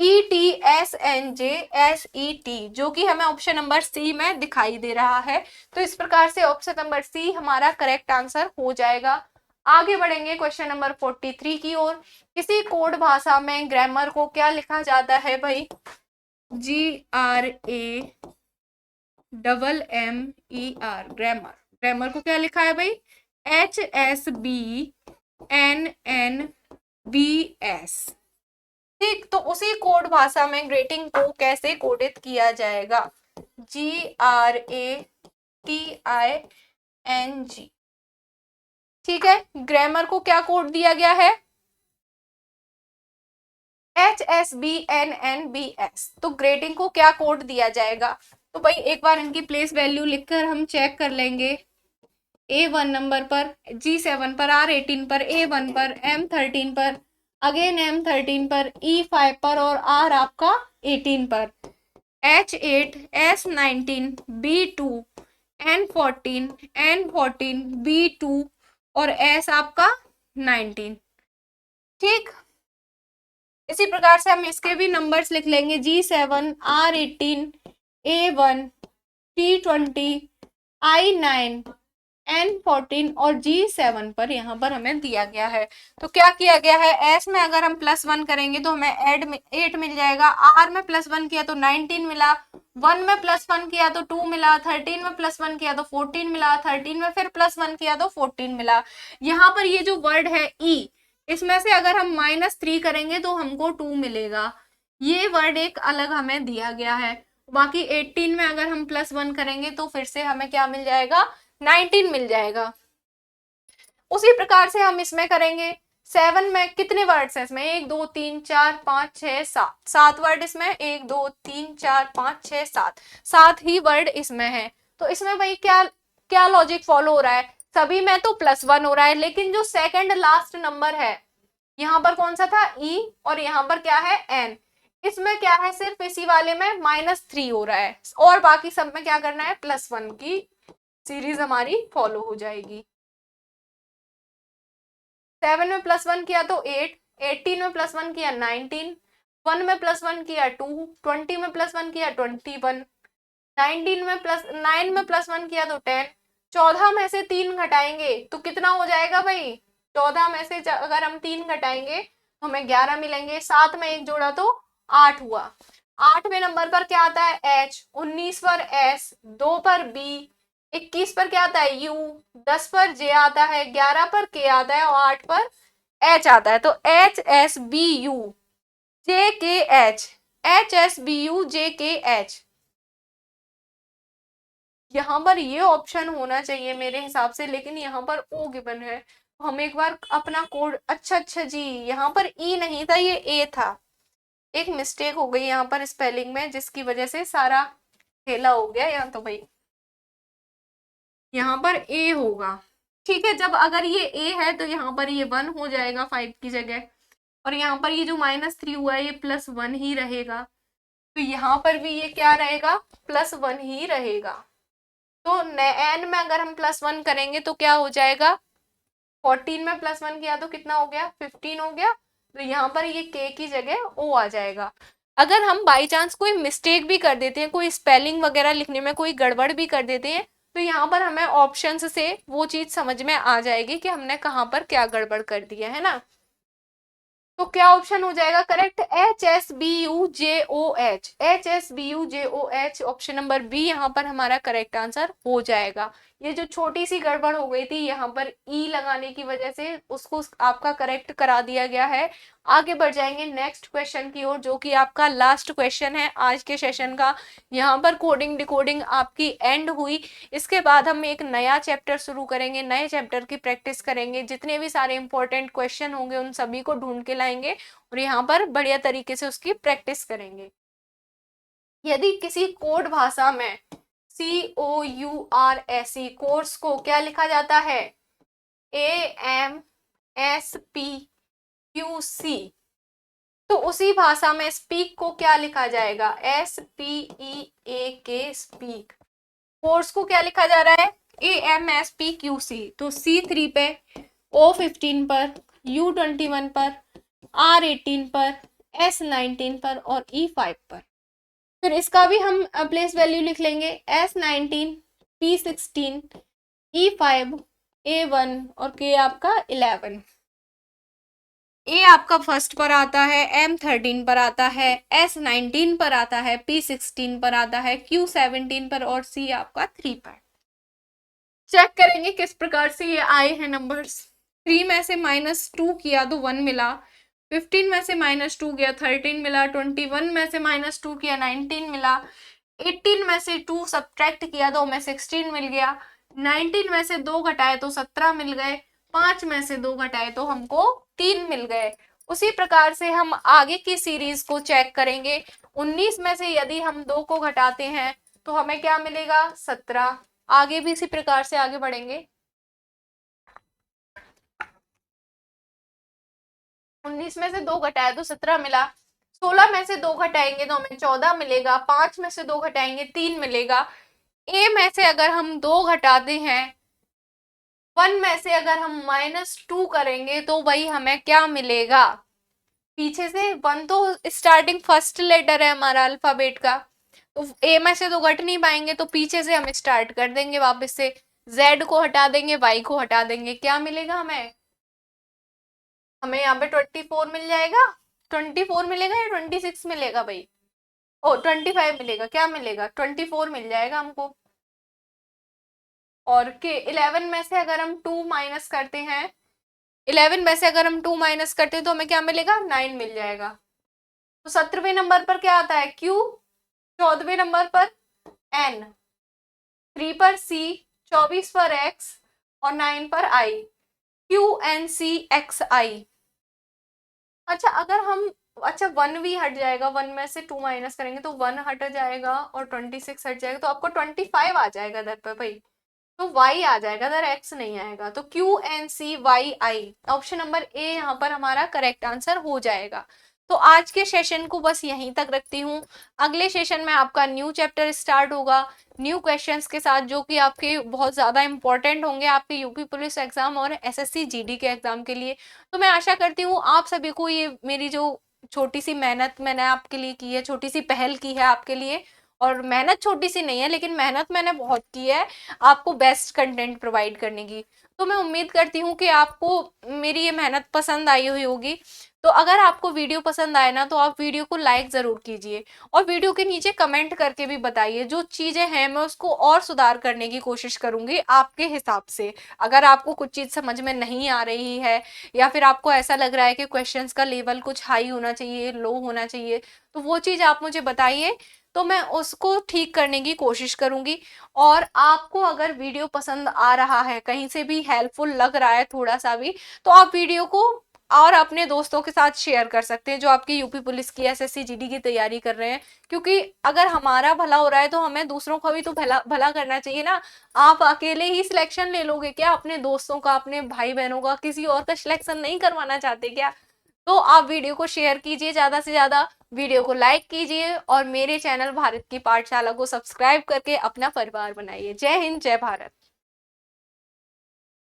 ETSNJSET, जो कि हमें ऑप्शन नंबर सी में दिखाई दे रहा है। तो इस प्रकार से ऑप्शन नंबर सी हमारा करेक्ट आंसर हो जाएगा। आगे बढ़ेंगे क्वेश्चन नंबर 43 की ओर। किसी कोड भाषा में ग्रामर को क्या लिखा जाता है भाई, GRAMMER ग्रामर, ग्रामर को क्या लिखा है भाई HSBNNBS। ठीक, तो उसी कोड भाषा में ग्रेटिंग को कैसे कोडित किया जाएगा, GRATING। ठीक है, ग्रामर को क्या कोड दिया गया है HSBNNBS, तो ग्रेटिंग को क्या कोड दिया जाएगा। तो भाई एक बार इनकी प्लेस वैल्यू लिखकर हम चेक कर लेंगे, A1 नंबर पर, G7 पर, R18 पर, A1 पर, M13 पर, अगेन M13 पर, E5 पर और R आपका 18 पर, H8, S19, B2, N14, N14, B2 और S आपका 19। ठीक, इसी प्रकार से हम इसके भी नंबर्स लिख लेंगे, G7, R18, A1, T20, I9, N14 और G7 पर यहाँ पर हमें दिया गया है। तो क्या किया गया है, S में अगर हम +1 करेंगे तो हमें 8 मिल जाएगा, R में +1 किया तो 19 मिला, 1 में +1 किया तो 2 मिला, 13 में +1 किया तो 14 मिला, 13 में फिर +1 किया तो 14 मिला। यहाँ पर ये जो वर्ड है E, इसमें से अगर हम -3 करेंगे तो हमको 2 मिलेगा, ये वर्ड एक अलग हमें दिया गया है। बाकी 18 में अगर हम +1 करेंगे तो फिर से हमें क्या मिल जाएगा, 19 मिल जाएगा। उसी प्रकार से हम इसमें करेंगे। 7 में कितने वर्ड्स हैं इसमें, 1 2 3 4 5 6 7, 7 वर्ड इसमें, 1 2 3 4 5 6 7, 7 ही वर्ड इसमें है। तो इसमें भाई क्या क्या लॉजिक फॉलो हो रहा है, सभी में तो +1 हो रहा है, लेकिन जो सेकंड लास्ट नंबर है यहाँ पर कौन सा था, ई, और यहाँ पर क्या है, एन, इसमें क्या है, सिर्फ इसी वाले में -3 हो रहा है, और बाकी सब में क्या करना है, +1 की सीरीज हमारी फॉलो हो जाएगी। 7 में +1 किया तो 8, 18 में +1 किया 19, 1 में +1 किया 2, 20 में +1 किया 21, 19 में +9 में +1 किया तो 10, 14 में से 3 घटाएंगे तो कितना हो जाएगा भाई, 14 में से अगर हम 3 घटाएंगे तो हमें 11 मिलेंगे, 7 में 1 जोड़ा तो 8 हुआ। 8वें नंबर पर क्या आता है, H, 19 पर S, 2 पर B, 21 पर क्या आता है, U, 10 पर J आता है, 11 पर K आता है और 8 पर H आता है। तो HSBU JKH, HSBU JKH, यहाँ पर ये ऑप्शन होना चाहिए मेरे हिसाब से, लेकिन यहाँ पर O गिवन है। हम एक बार अपना कोड, अच्छा जी, यहाँ पर E नहीं था, ये A था, एक मिस्टेक हो गई यहाँ पर स्पेलिंग में, जिसकी वजह से सारा खेला हो गया। यहाँ तो भाई यहाँ पर A होगा, ठीक है। जब अगर ये A है तो यहाँ पर ये 1 हो जाएगा 5 की जगह, और यहाँ पर ये जो -3 हुआ है ये +1 ही रहेगा, तो यहाँ पर भी ये क्या रहेगा, +1 ही रहेगा। तो n में अगर हम +1 करेंगे तो क्या हो जाएगा, 14 में +1 किया तो कितना हो गया, 15 हो गया, तो यहाँ पर ये k की जगह O आ जाएगा। अगर हम बाई चांस कोई मिस्टेक भी कर देते हैं, कोई स्पेलिंग वगैरह लिखने में कोई गड़बड़ भी कर देते हैं, तो यहाँ पर हमें ऑप्शंस से वो चीज समझ में आ जाएगी कि हमने कहाँ पर क्या गड़बड़ कर दिया है ना। तो क्या ऑप्शन हो जाएगा correct, HSBUJOH, HSBUJOH, option number B यहाँ पर हमारा करेक्ट आंसर हो जाएगा। ये जो छोटी सी गड़बड़ हो गई थी यहाँ पर ई लगाने की वजह से, उसको आपका करेक्ट करा दिया गया है। आगे बढ़ जाएंगे नेक्स्ट क्वेश्चन की ओर, जो कि आपका लास्ट क्वेश्चन है आज के सेशन का। यहाँ पर कोडिंग डिकोडिंग आपकी एंड हुई, इसके बाद हम एक नया चैप्टर शुरू करेंगे, नए चैप्टर की प्रैक्टिस करेंगे, जितने भी सारे इंपॉर्टेंट क्वेश्चन होंगे उन सभी को ढूंढ के लाएंगे और यहाँ पर बढ़िया तरीके से उसकी प्रैक्टिस करेंगे। यदि किसी कोड भाषा में COURSE कोर्स को क्या लिखा जाता है, AMSPQC, तो उसी भाषा में स्पीक को क्या लिखा जाएगा, SPEAK, स्पीक। कोर्स को क्या लिखा जा रहा है, AMSPQC, तो C3 पे, O15 पर, U21 पर, R18 पर, S19 पर और E5 पर। फिर इसका भी हम प्लेस वैल्यू लिख लेंगे, S19, P16, E5, A1 और K आपका 11। ए आपका फर्स्ट पर आता है, M13 पर आता है, S19 पर आता है, P16 पर आता है, Q17 पर और C आपका 3 पर। चेक करेंगे किस प्रकार से ये आए हैं नंबर्स। 3 में से -2 किया तो 1 मिला, 15 में से -2 किया 13 मिला, 21 में से -2 किया 19 मिला, 18 में से 2 सब्ट्रैक्ट किया तो हमें 16 मिल गया, 19 में से 2 घटाए तो 17 मिल गए, 5 में से 2 घटाए तो हमको 3 मिल गए। उसी प्रकार से हम आगे की सीरीज को चेक करेंगे। 19 में से यदि हम 2 को घटाते हैं तो हमें क्या मिलेगा, 17। आगे भी इसी प्रकार से आगे बढ़ेंगे। 19 में से 2 घटाए तो 17 मिला, 16 में से 2 घटाएंगे तो हमें 14 मिलेगा, 5 में से 2 घटाएंगे 3 मिलेगा। ए में से अगर हम 2 घटाते हैं, 1 में से अगर हम -2 करेंगे तो वही हमें क्या मिलेगा, पीछे से 1 तो स्टार्टिंग फर्स्ट लेटर है हमारा अल्फाबेट का, तो ए में से तो घट नहीं पाएंगे, तो पीछे से हम स्टार्ट कर देंगे वापस से, जेड को हटा देंगे, वाई को हटा देंगे, क्या मिलेगा हमें यहाँ पे 24 मिल जाएगा। 24 मिलेगा या 26 मिलेगा भाई, ओ 25 मिलेगा, क्या मिलेगा, 24 मिल जाएगा हमको। और के 11 में से अगर हम 2 माइनस करते हैं, 11 में से अगर हम 2 माइनस करते हैं तो हमें क्या मिलेगा, 9 मिल जाएगा। तो 17वें नंबर पर क्या आता है Q, 14वें नंबर पर N, 3 पर C, 24 पर X और 9 पर I। QNCXI। अच्छा अगर हम, अच्छा 1 भी हट जाएगा, 1 में से 2 माइनस करेंगे तो 1 हट जाएगा और 26 हट जाएगा, तो आपको 25 आ जाएगा इधर पे भाई। तो y आ जाएगा, इधर x नहीं आएगा। तो QNCYI ऑप्शन नंबर ए यहाँ पर हमारा करेक्ट आंसर हो जाएगा। तो आज के सेशन को बस यहीं तक रखती हूँ। अगले सेशन में आपका न्यू चैप्टर स्टार्ट होगा न्यू क्वेश्चंस के साथ, जो कि आपके बहुत ज़्यादा इंपॉर्टेंट होंगे आपके यूपी पुलिस एग्जाम और एसएससी जीडी के एग्जाम के लिए। तो मैं आशा करती हूँ आप सभी को ये मेरी जो छोटी सी मेहनत मैंने आपके लिए की है, छोटी सी पहल की है आपके लिए, और मेहनत छोटी सी नहीं है लेकिन मेहनत मैंने बहुत की है आपको बेस्ट कंटेंट प्रोवाइड करने की। तो मैं उम्मीद करती हूँ कि आपको मेरी ये मेहनत पसंद आई हुई होगी। तो अगर आपको वीडियो पसंद आए ना तो आप वीडियो को लाइक ज़रूर कीजिए और वीडियो के नीचे कमेंट करके भी बताइए, जो चीज़ें हैं मैं उसको और सुधार करने की कोशिश करूँगी आपके हिसाब से। अगर आपको कुछ चीज़ समझ में नहीं आ रही है या फिर आपको ऐसा लग रहा है कि क्वेश्चंस का लेवल कुछ हाई होना चाहिए, लो होना चाहिए, तो वो चीज़ आप मुझे बताइए, तो मैं उसको ठीक करने की कोशिश करूंगी। और आपको अगर वीडियो पसंद आ रहा है, कहीं से भी हेल्पफुल लग रहा है थोड़ा सा भी, तो आप वीडियो को और अपने दोस्तों के साथ शेयर कर सकते हैं जो आपकी यूपी पुलिस की एसएससी जीडी की तैयारी कर रहे हैं। क्योंकि अगर हमारा भला हो रहा है तो हमें दूसरों का भी तो भला भला करना चाहिए ना। आप अकेले ही सिलेक्शन ले लोगे क्या? अपने दोस्तों का, अपने भाई बहनों का, किसी और का सिलेक्शन नहीं करवाना चाहते क्या? तो आप वीडियो को शेयर कीजिए ज़्यादा से ज़्यादा, वीडियो को लाइक कीजिए और मेरे चैनल भारत की पाठशाला को सब्सक्राइब करके अपना परिवार बनाइए। जय हिंद, जय भारत।